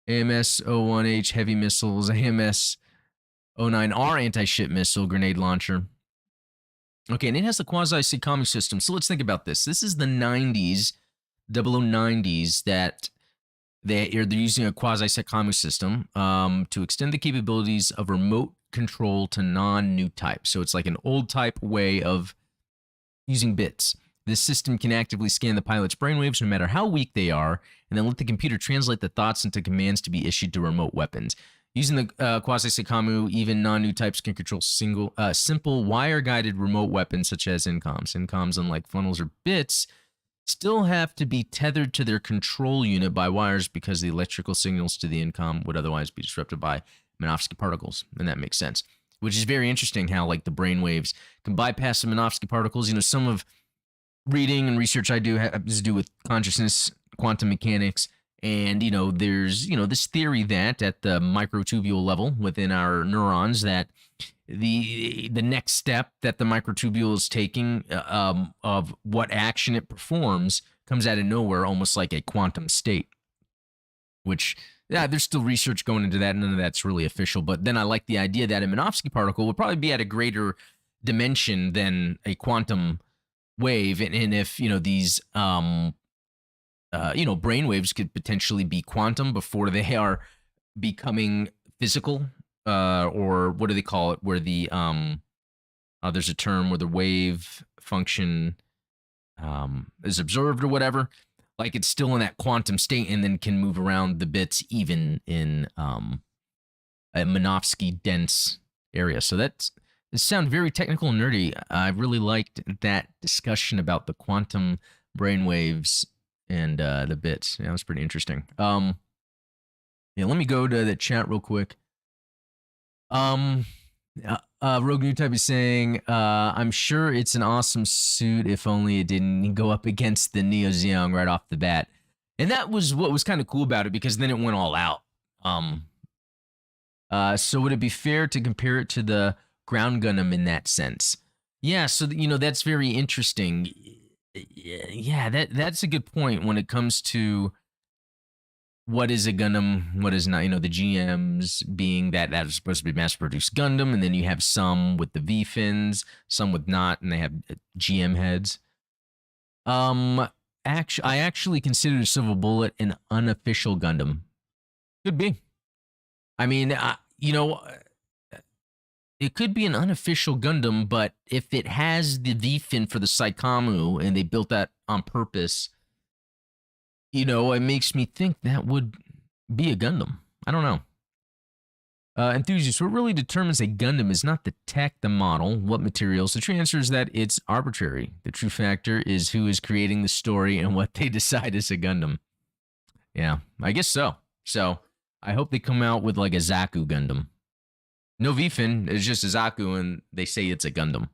AMS-01H heavy missiles, AMS-09R anti-ship missile grenade launcher. Okay, and it has the quasi-Sikami system. So let's think about this. This is the 90s, 0090s, that they're using a quasi-Sikami system to extend the capabilities of remote control to non-new type. So it's like an old type way of using bits. This system can actively scan the pilot's brainwaves no matter how weak they are, and then let the computer translate the thoughts into commands to be issued to remote weapons. Using the quasi-Sikamu, even non-new types can control simple wire-guided remote weapons such as incoms. Incoms, unlike funnels or bits, still have to be tethered to their control unit by wires because the electrical signals to the incom would otherwise be disrupted by Minovsky particles, and that makes sense. Which is very interesting how like the brainwaves can bypass the Minovsky particles. You know, some of reading and research I do has to do with consciousness, quantum mechanics, and there's this theory that at the microtubule level within our neurons that the next step that the microtubule is taking of what action it performs comes out of nowhere, almost like a quantum state. Which, yeah, there's still research going into that. None of that's really official. But then I like the idea that a Minovsky particle would probably be at a greater dimension than a quantum wave, and if these brainwaves could potentially be quantum before they are becoming physical, or what do they call it? Where the there's a term where the wave function is observed or whatever. Like it's still in that quantum state and then can move around the bits even in a Minovsky dense area. So it sounds very technical and nerdy. I really liked that discussion about the quantum brainwaves and the bits. Yeah, it was pretty interesting. Yeah, let me go to the chat real quick. Rogue New Type is saying, I'm sure it's an awesome suit if only it didn't go up against the Neo Zeong right off the bat. And that was what was kind of cool about it, because then it went all out. So would it be fair to compare it to the Ground Gundam in that sense? Yeah, so that's very interesting. Yeah, that's a good point when it comes to what is a Gundam, what is not. The GMs being that is supposed to be mass-produced Gundam, and then you have some with the V-fins, some with not, and they have GM heads. I actually consider Silver Bullet an unofficial Gundam. Could be. I mean, it could be an unofficial Gundam, but if it has the V-fin for the Saikamu and they built that on purpose, it makes me think that would be a Gundam. I don't know. Enthusiast, what really determines a Gundam is not the tech, the model, what materials. The true answer is that it's arbitrary. The true factor is who is creating the story and what they decide is a Gundam. Yeah, I guess so. So I hope they come out with like a Zaku Gundam. No V-fin, it's just a Zaku, and they say it's a Gundam.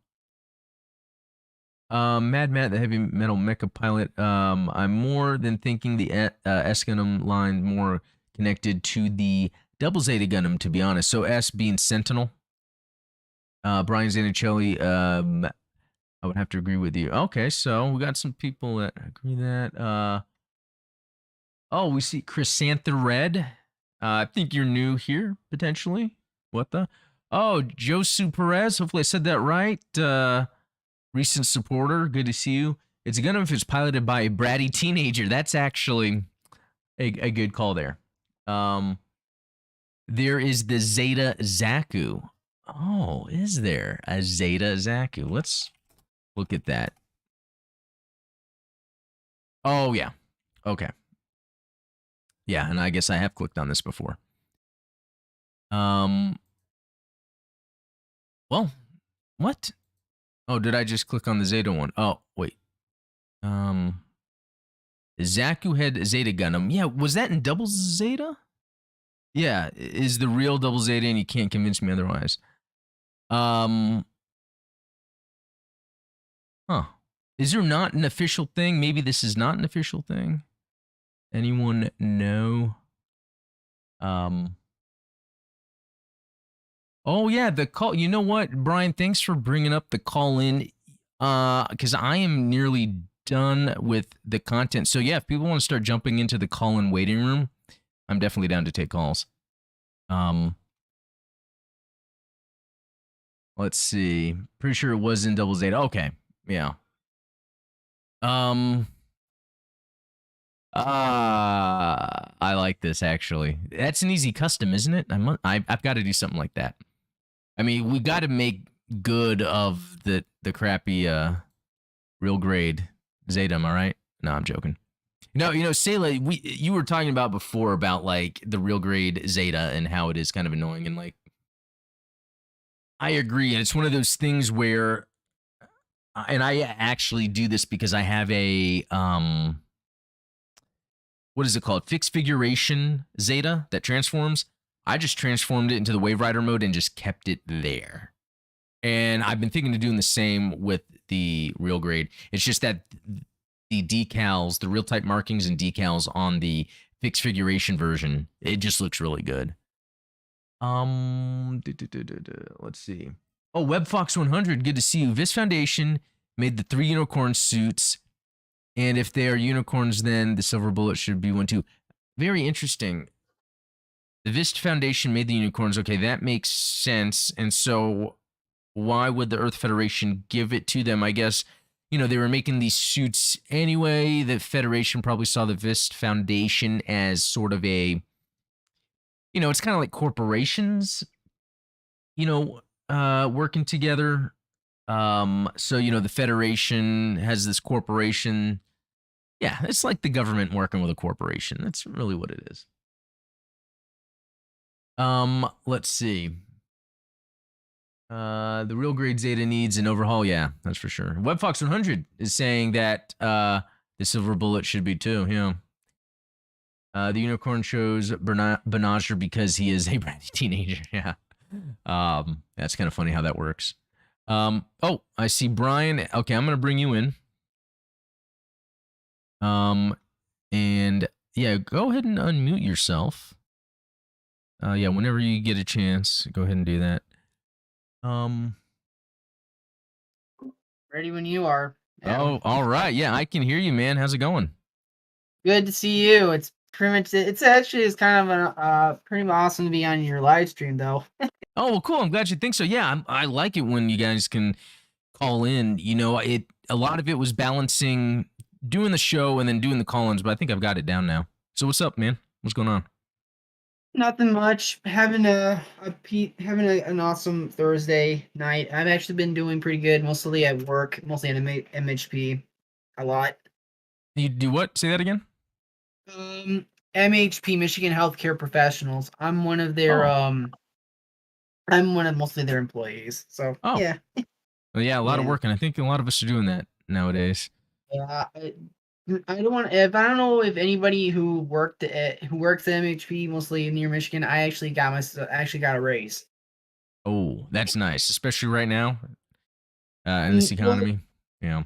Mad Matt, the heavy metal mecha pilot. I'm more than thinking the S Gundam line more connected to the Double Zeta Gundam, to be honest. So S being Sentinel. Brian Zanichelli, I would have to agree with you. Okay, so we got some people that agree that. Oh, we see Chrysantha Red. I think you're new here, potentially. What the? Oh, Josu Perez. Hopefully I said that right. Recent supporter. Good to see you. It's a Gundam if it's piloted by a bratty teenager. That's actually a good call there. There is the Zeta Zaku. Oh, is there a Zeta Zaku? Let's look at that. Oh, yeah. Okay. Yeah, and I guess I have clicked on this before. Well, what? Oh, did I just click on the Zeta one? Oh, wait. Zaku had Zeta Gundam. Yeah, was that in Double Zeta? Yeah, is the real Double Zeta, and you can't convince me otherwise. Huh. Is there not an official thing? Maybe this is not an official thing. Anyone know? Oh yeah, the call. You know what, Brian? Thanks for bringing up the call in. Because I am nearly done with the content. So yeah, if people want to start jumping into the call in waiting room, I'm definitely down to take calls. Let's see. Pretty sure it was in Double Zeta. Okay, yeah. I like this actually. That's an easy custom, isn't it? I've got to do something like that. I mean, we got to make good of the crappy real grade Zeta. Am I right? No, I'm joking. No, Sayla, you were talking about before about like the real grade Zeta and how it is kind of annoying, and like I agree, and it's one of those things where, and I actually do this because I have a what is it called? Fixed figuration Zeta that transforms. I just transformed it into the Wave Rider mode and just kept it there. And I've been thinking of doing the same with the real grade. It's just that the decals, the real type markings and decals on the fixed figuration version, it just looks really good. Let's see. Oh, WebFox100, good to see you. Vis Foundation made the 3 unicorn suits, and if they are unicorns, then the silver bullet should be one too. Very interesting. The Vist Foundation made the unicorns. Okay, that makes sense. And so why would the Earth Federation give it to them? I guess, they were making these suits anyway. The Federation probably saw the Vist Foundation as sort of a, it's kind of like corporations, working together. So, the Federation has this corporation. Yeah, it's like the government working with a corporation. That's really what it is. Let's see. The real grade Zeta needs an overhaul. Yeah, that's for sure. WebFox100 is saying that the silver bullet should be too. Yeah. The unicorn shows Benager because he is a bratty teenager. Yeah. That's kind of funny how that works. Oh, I see Brian. Okay, I'm gonna bring you in. And yeah, go ahead and unmute yourself. Yeah, whenever you get a chance, go ahead and do that. Ready when you are. Oh, all right. Yeah, I can hear you, man. How's it going? Good to see you. It's pretty much. It's kind of pretty awesome to be on your live stream though. Oh, well, cool. I'm glad you think so. Yeah, I like it when you guys can call in. A lot of it was balancing doing the show and then doing the call-ins, but I think I've got it down now. So what's up, man? What's going on? Nothing much. Having an awesome Thursday night. I've actually been doing pretty good, mostly at work, mostly at MHP, a lot. You do what? Say that again. MHP, Michigan Healthcare Professionals. I'm one of their I'm one of mostly their employees. So yeah. Well, yeah, a lot of work, and I think a lot of us are doing that nowadays. Yeah, I don't want. If I don't know if anybody who works at MHP, mostly near Michigan, I actually got a raise. Oh, that's nice, especially right now in this economy. Yeah.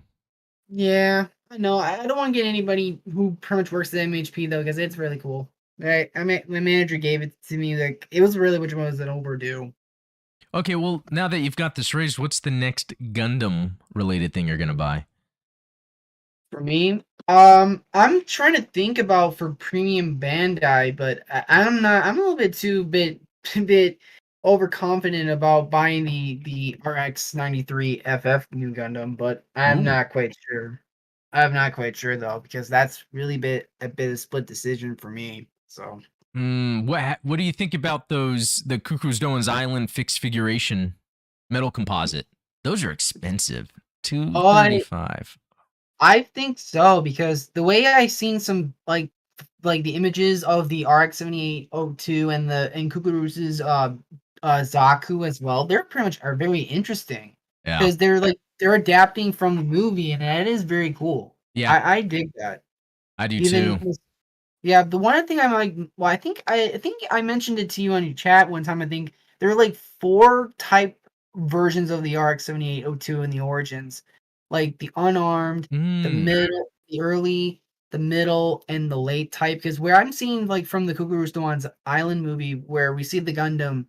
Yeah, I know. I don't want to get anybody who pretty much works at MHP though, because it's really cool. Right? I mean, my manager gave it to me. Like it was really, which was an overdue. Okay, well, now that you've got this raise, what's the next Gundam related thing you're gonna buy? For me, I'm trying to think about for premium Bandai, but I'm not. I'm a little bit bit overconfident about buying the RX-93 FF new Gundam, but I'm not quite sure. I'm not quite sure though, because that's really a bit of split decision for me. So, what do you think about the Cuckoo's Doan's Island fixed figuration metal composite? Those are expensive. $235. I think so, because the way I seen some like the images of the RX-7802 and Kukuru's Zaku as well, they're pretty much are very interesting. Yeah. Because they're adapting from the movie, and that is very cool. Yeah. I dig that. I do too. Yeah, the one thing I'm like, well, I think I mentioned it to you on your chat one time. I think there are like 4 type versions of the RX-7802 in the Origins. like the unarmed, the Mm. middle, the early, the middle, and the late type. Because where I'm seeing like from the Kukuru Stone's Island movie, where we see the Gundam,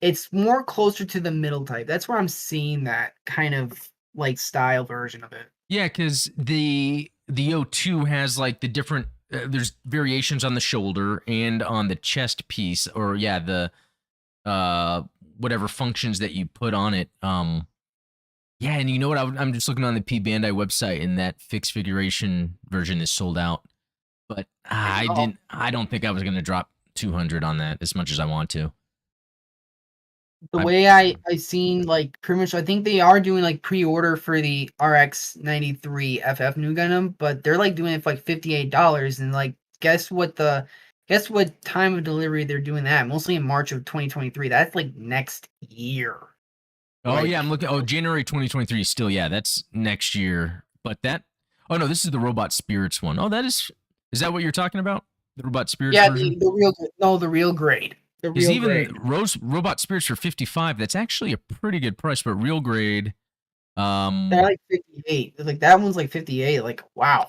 it's more closer to the middle type. That's where I'm seeing that kind of like style version of it. Yeah, because the O2 has like the different. There's variations on the shoulder and on the chest piece, or yeah, the uh whatever functions that you put on it. Yeah, and you know what? I'm just looking on the P Bandai website, and that fixed figuration version is sold out. But I I know. didn't. I don't think I was gonna drop 200 on that as much as I want to. The I way I seen like pretty much I think they are doing like pre-order for the RX 93 FF New Gundam, but they're like doing it for like $58 and like guess what time of delivery they're doing that? Mostly in March of 2023. That's like next year. Oh yeah, Like I'm looking. Oh, January 2023. Still, yeah, that's next year. But that. Oh no, this is the Robot Spirits one. Oh, that is. Is that what you're talking about? The Robot Spirits yeah, version? the real no, the real grade. The Because real even grade. Robot Spirits for 55, that's actually a pretty good price. But real grade, They're um, like 58. Like that one's like 58. Like wow.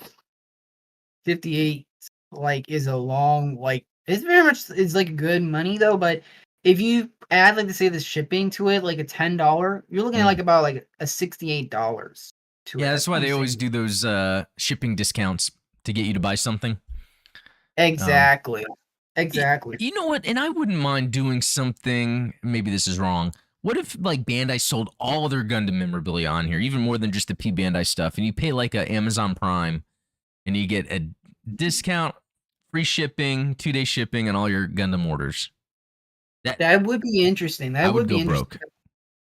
58 like is a long like it's very much it's like good money though, but if you add like to say the shipping to it, like a $10, you're looking at mm. like about like a $68 to it. Yeah, that's That's why what I'm they always saying. do those shipping discounts to get you to buy something. Um, Exactly. Exactly. You know what? And I wouldn't mind doing something. Maybe this is wrong. What if like Bandai sold all their Gundam memorabilia on here, even more than just the P Bandai stuff, and you pay like a Amazon Prime, and you get a discount, free shipping, 2-day shipping, and all your Gundam orders. That That would be interesting. I That would would go be interesting. broke.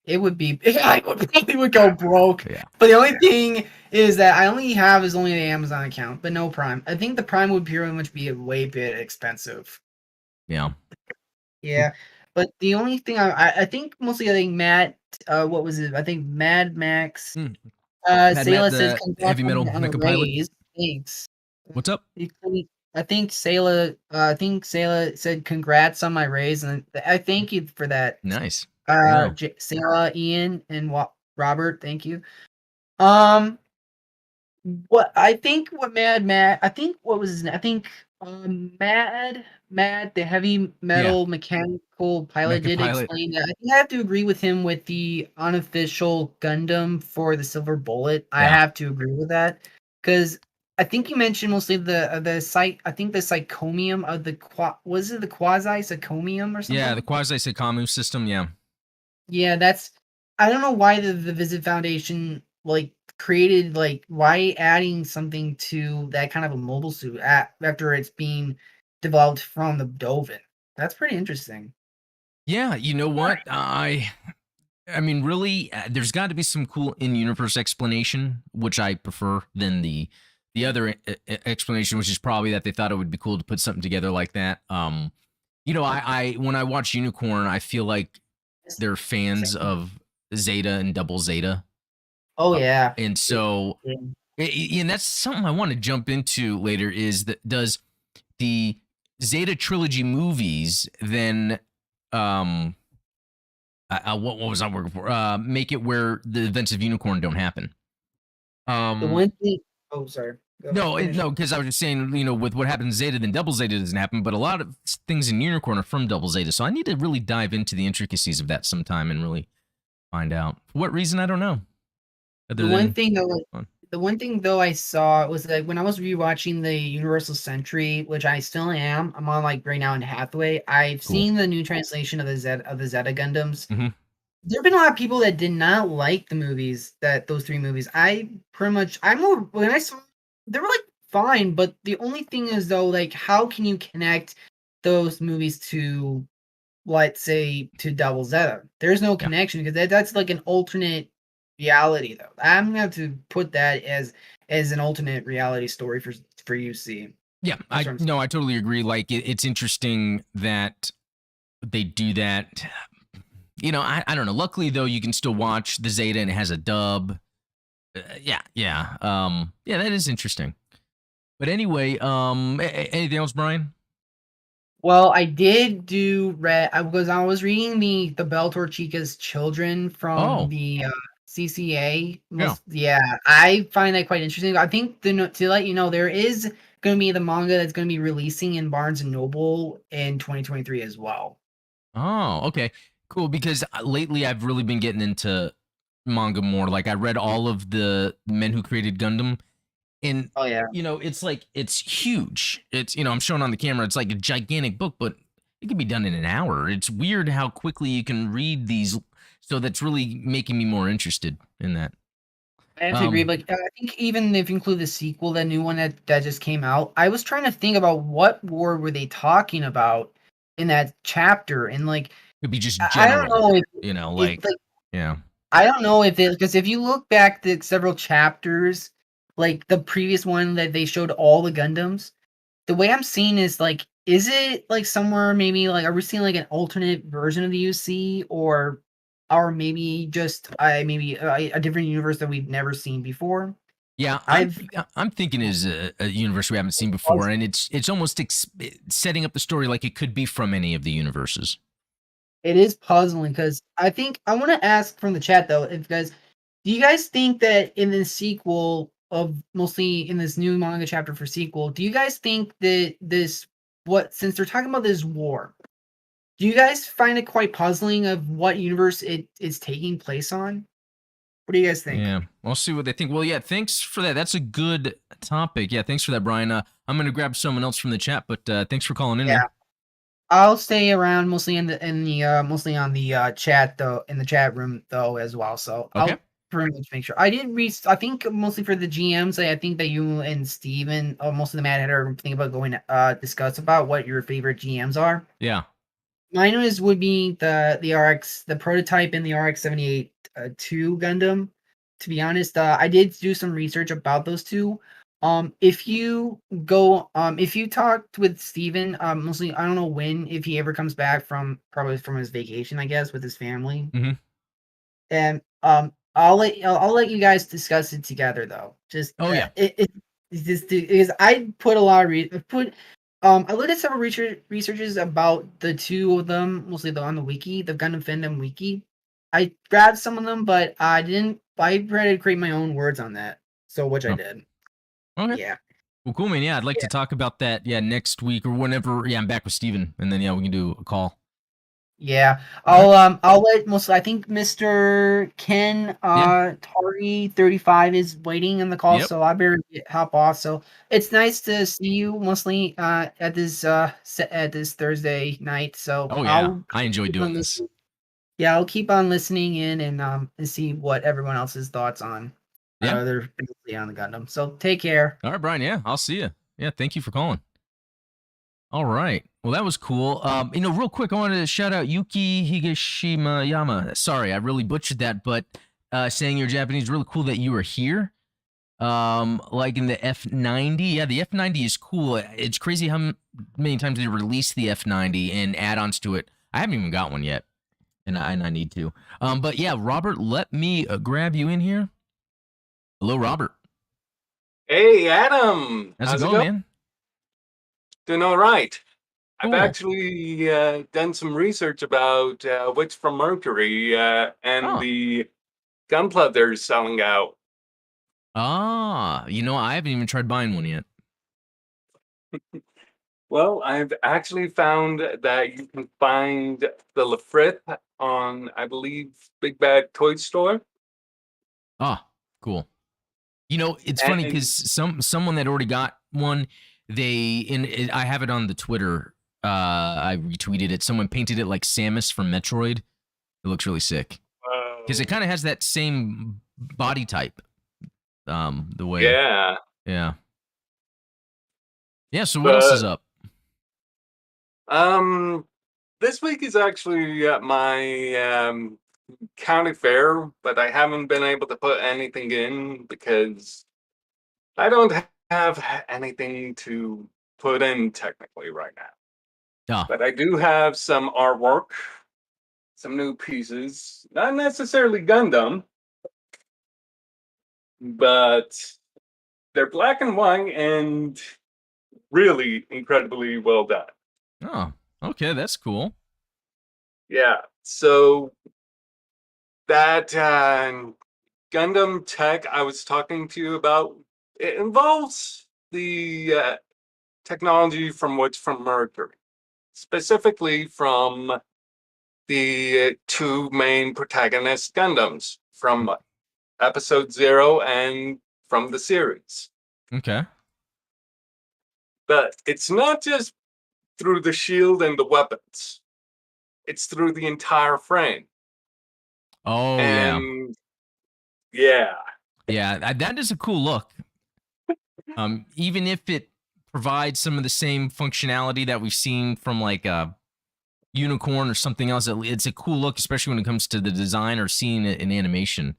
It would be I would probably would go broke. Yeah, But the only thing is that I only have is only the Amazon account, but no Prime. I think the Prime would pretty much be a way bit expensive. yeah. Yeah, but the only thing I think mostly I think Matt what was it? I think Mad Max Mm. Matt, Sayla says the congrats heavy metal on the mecha pilot. raise. Thanks. What's up? I think Sayla said congrats on my raise and I thank you for that. Nice. Yeah. Sayla, Ian and Robert, thank you. Um what I think what Matt I think what was his name? I think Mad the heavy Yeah. metal mechanical pilot Mecha did pilot. explain that. I think I have to agree with him with the unofficial Gundam for the Silver Bullet. I Yeah. have to agree with that because I think you mentioned mostly the site. I think the psychomium of the was it the quasi psychomium or Yeah, the something? quasi Sekamu system. Yeah. Yeah, that's I don't know why the Visit Foundation like created like why adding something to that kind of a mobile suit after it's being developed from the Dovin. That's pretty interesting. Yeah. You know what? I mean, really, there's got to be some cool in-universe explanation, which I prefer than the other explanation, which is probably that they thought it would be cool to put something together like that. I when I watch Unicorn, I feel like they're fans of Zeta and Double Zeta, Oh yeah. and so and that's something I want to jump into later. Is that does the Zeta trilogy movies then um what was I working for? Make it where the events of Unicorn don't happen. The Um, one thing oh sorry. Go ahead, no, finish. no, because I was just saying, with what happens in Zeta, then Double Zeta doesn't happen. But a lot of things in Unicorn are from Double Zeta, so I need to really dive into the intricacies of that sometime and really find out for what reason. I don't know. Other The one than thing though fun. the one thing though I saw was that when I was rewatching the Universal Century, which I still am, I'm on like right now in Hathaway. I've Cool. seen the new translation of the Zeta Gundams. Mm-hmm. There have been a lot of people that did not like the movies that those three movies. I pretty much I'm more when I saw they were like fine, but the only thing is though, like how can you connect those movies to let's say to Double Zeta? There's no Yeah, connection because that's like an alternate reality though. I'm gonna have to put that as an alternate reality story for UC. yeah. That's I what I'm saying. no, I totally agree. Like it's interesting that they do that. I don't know. Luckily though, you can still watch the Zeta and it has a dub. Yeah. Yeah, that is interesting. But anyway, anything else, Brian? Well, I did do read because I was reading the Beltor Chica's Children from Oh, the CCA. Yeah. Yeah, I find that quite interesting. I think to let you know, there is going to be the manga that's going to be releasing in Barnes and Noble in 2023 as well. Oh, okay. Cool. Because lately I've really been getting into manga more. Like I read all of the Men Who Created Gundam, and Oh yeah. it's like it's huge. It's I'm showing on the camera. It's like a gigantic book, but it can be done in an hour. It's weird how quickly you can read these. So that's really making me more interested in that. I have to agree, Um, but I think even if you include the sequel, that new one that just came out, I was trying to think about what war were they talking about in that chapter, and like could be just I don't general. know if Like like yeah, I don't know if it because if you look back to several chapters, like the previous one that they showed all the Gundams, the way I'm seeing is like, is it like somewhere maybe like are we seeing like an alternate version of the UC or maybe just maybe a different universe that we've never seen before? yeah. I've I'm thinking is a universe we haven't seen before, and it's almost setting up the story like it could be from any of the universes. It is puzzling because I think I want to ask from the chat though, if guys, do you guys think that in the sequel of mostly in this new manga chapter for sequel, do you guys think that this what since they're talking about this war, do you guys find it quite puzzling of what universe it is taking place on? What do you guys think? Yeah, we'll see what they think. Well, yeah, thanks for that. That's a good topic. Yeah, thanks for that, Brian. I'm gonna grab someone else from the chat, but thanks for calling in, Yeah, man. I'll stay around mostly in the mostly on the chat though in the chat room though as well. So Okay. I'll pretty much make sure. I did read. I think mostly for the GMs. I think that you and Steven, or most of the Mad Hatter, are thinking about going to discuss about what your favorite GMs are. Yeah. Mine would be the RX, the prototype in the RX 78 2 Gundam. To be honest, I did do some research about those two. If you talked with Steven, mostly I don't know when, if he ever comes back from probably from his vacation, I guess, with his family. Mm-hmm. And I'll let you guys discuss it together though. Just Oh yeah. it's just because I put a lot of put I looked at several researches about the two of them, mostly on the wiki, the Gundam Fandom wiki. I grabbed some of them, but I didn't. I tried to create my own words on that, so which I Oh, did. okay. Yeah, Well, cool, man. Yeah, I'd like to talk about that. Yeah, next week or whenever. Yeah, I'm back with Steven, and then yeah, we can do a call. yeah. All right. I'll let mostly. I think Mr. Ken Yeah. Tari 35 is waiting in the call, Yep. so I better hop off. So it's nice to see you mostly at this Thursday night. So Oh yeah. I'll I enjoy keep doing on this. listening. Yeah, I'll keep on listening in and see what everyone else's thoughts on Yeah. they're basically on the Gundam. So take care. All right, Brian. Yeah, I'll see you. Yeah, thank you for calling. All right. Well, that was cool. Real quick, I wanted to shout out Yuki Higashima Yama. Sorry, I really butchered that, but saying you're Japanese, really cool that you were here. Like in the F90. Yeah, the F90 is cool. It's crazy how many times they release the F90 and add-ons to it. I haven't even got one yet, and I need to. But yeah, Robert, let me grab you in here. Hello, Robert. Hey, Adam. How's it How's it going, going? man? Doing all right. I've Cool. actually done some research about what's from Mercury and Oh. the gunpla they're selling out. I haven't even tried buying one yet. Well, I've actually found that you can find the Lafrith on, I believe, Big Bad Toy Store. Ah, cool. It's funny And because someone that already got one, I have it on the Twitter. I retweeted it. Someone painted it like Samus from Metroid. It looks really sick because it kind of has that same body type. The way, yeah, yeah, yeah. So what else is but up? um, this week is actually my county fair, but I haven't been able to put anything in because I don't have anything to put in technically right now. Ah, But I do have some artwork, some new pieces, not necessarily Gundam, but they're black and white and really incredibly well done. oh, okay, that's cool. Yeah, so that Gundam tech I was talking to you about, it involves the technology from Mercury, specifically from the two main protagonist Gundams from episode 0 and from the series. Okay. But it's not just through the shield and the weapons. It's through the entire frame. Oh, yeah. And yeah. Yeah, that is a cool look. Even if it provides some of the same functionality that we've seen from like a Unicorn or something else, it's a cool look, especially when it comes to the design or seeing it in animation.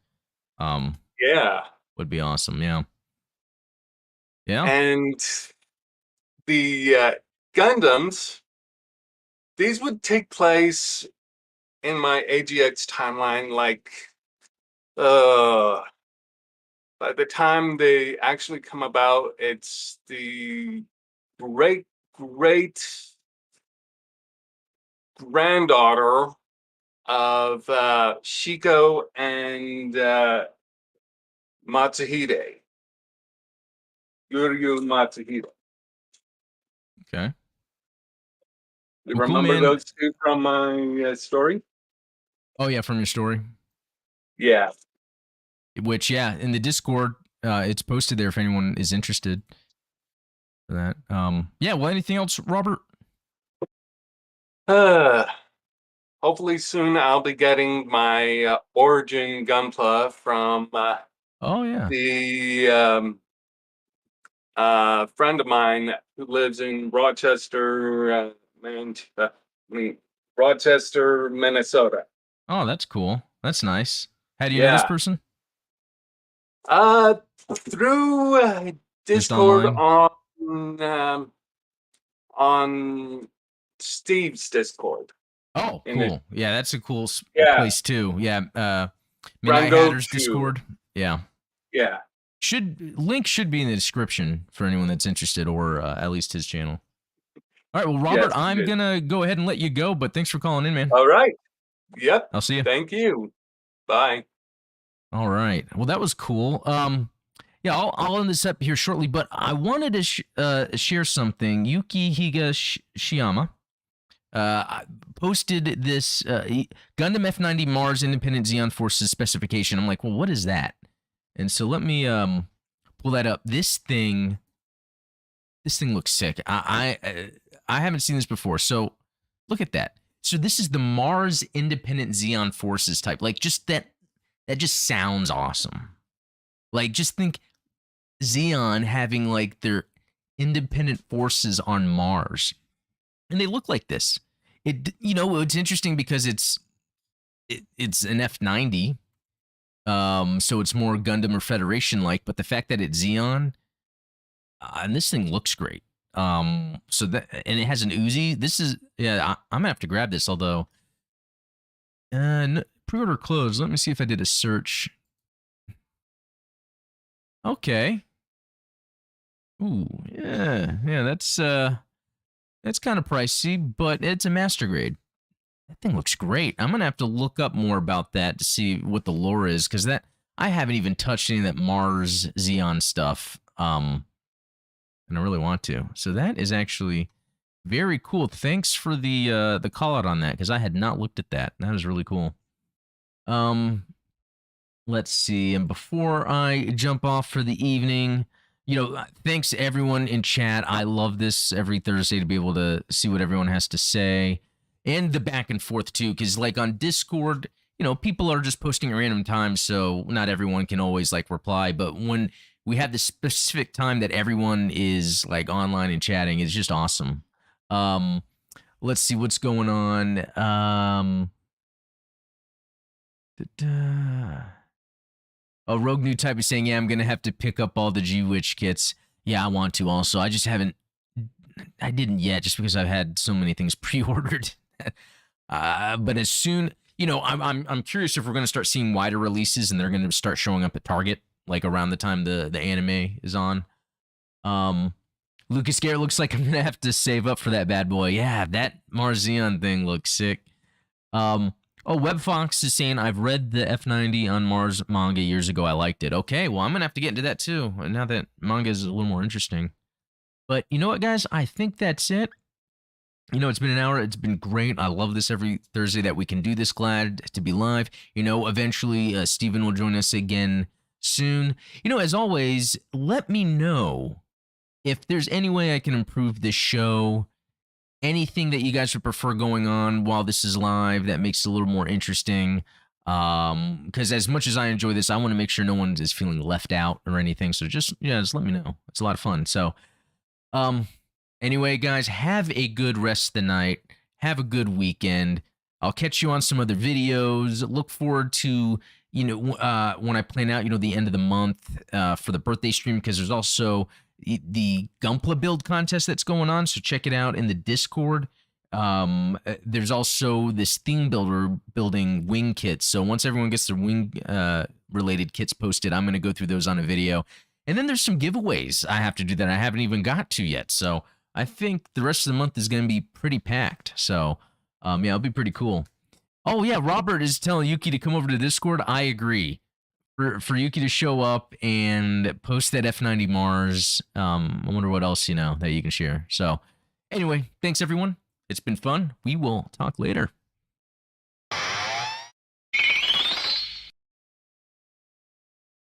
Yeah. Would be awesome. Yeah. Yeah. And the Gundams, these would take place in my AGX timeline, like by the time they actually come about, it's the great granddaughter of Shiko and Matsuhide. Yuryu Matsuhide. Okay. You Well, cool, remember man. those two from my story? Oh, yeah, from your story. Yeah. Which, yeah, in the Discord, it's posted there if anyone is interested for that. Yeah, well, anything else, Robert? Hopefully soon I'll be getting my Origin Gunpla from Oh, yeah. the friend of mine who lives in Rochester, Rochester, Minnesota. Oh, that's cool. That's nice. How do you know this person? Through Discord on Steve's Discord. Oh, cool. Yeah, that's a cool place too. Yeah, Midnight Rango Hatters 2. Discord. Yeah. Yeah. Link should be in the description for anyone that's interested, or at least his channel. All right, well, Robert, I'm gonna go ahead and let you go, but thanks for calling in, man. All right. Yep. I'll see you. Thank you. Bye. All right. Well, that was cool. Yeah, I'll end this up here shortly, but I wanted to share something. Yuki Higashiyama posted this Gundam F90 Mars Independent Zeon Forces specification. I'm like, well, what is that? And so let me pull that up. This thing looks sick. I haven't seen this before. So look at that. So this is the Mars Independent Zeon Forces type. Like, just that just sounds awesome. Like, just think Zeon having like their independent forces on Mars, and they look like this. It's interesting because it's an F90, so it's more Gundam or Federation like. But the fact that it's Zeon, and this thing looks great. So that, and it has an Uzi. This is, yeah, I'm gonna have to grab this. Although, pre-order closed. Let me see if I did a search. Okay. Ooh, yeah, that's kind of pricey, but it's a master grade. That thing looks great. I'm gonna have to look up more about that to see what the lore is, because I haven't even touched any of that Mars Zeon stuff. And I really want to. So that is actually very cool. Thanks for the call out on that, because I had not looked at that. That is really cool. Let's see. And before I jump off for the evening, thanks to everyone in chat. I love this every Thursday to be able to see what everyone has to say, and the back and forth too. Because like on Discord, people are just posting at random times, so not everyone can always like reply. But when we have this specific time that everyone is like online and chatting, it's just awesome. Let's see what's going on. Oh, Rogue New Type is saying, yeah, I'm going to have to pick up all the G-Witch kits. Yeah, I want to also. I didn't yet, just because I've had so many things pre-ordered. But as soon, I'm curious if we're going to start seeing wider releases and they're going to start showing up at Target, like around the time the anime is on. Lucas Garrett looks like I'm going to have to save up for that bad boy. Yeah, that Mars Zeon thing looks sick. Oh, WebFox is saying, I've read the F90 on Mars manga years ago. I liked it. Okay, well, I'm going to have to get into that too, now that manga is a little more interesting. But you know what, guys? I think that's it. You know, it's been an hour. It's been great. I love this every Thursday that we can do this. Glad to be live. You know, eventually Steven will join us again soon. You know, as always, let me know if there's any way I can improve this show. Anything that you guys would prefer going on while this is live that makes it a little more interesting. Because as much as I enjoy this, I want to make sure no one is feeling left out or anything. So just let me know. It's a lot of fun. So, anyway, guys, have a good rest of the night. Have a good weekend. I'll catch you on some other videos. Look forward to, when I plan out, the end of the month for the birthday stream, because there's also the Gunpla build contest that's going on. So check it out in the Discord. There's also this theme builder building wing kits. So once everyone gets their wing related kits posted, I'm going to go through those on a video. And then there's some giveaways I have to do that I haven't even got to yet. So I think the rest of the month is going to be pretty packed. So, it'll be pretty cool. Oh, yeah, Robert is telling Yuki to come over to Discord. I agree. For Yuki to show up and post that F90 Mars. I wonder what else, that you can share. So, anyway, thanks, everyone. It's been fun. We will talk later.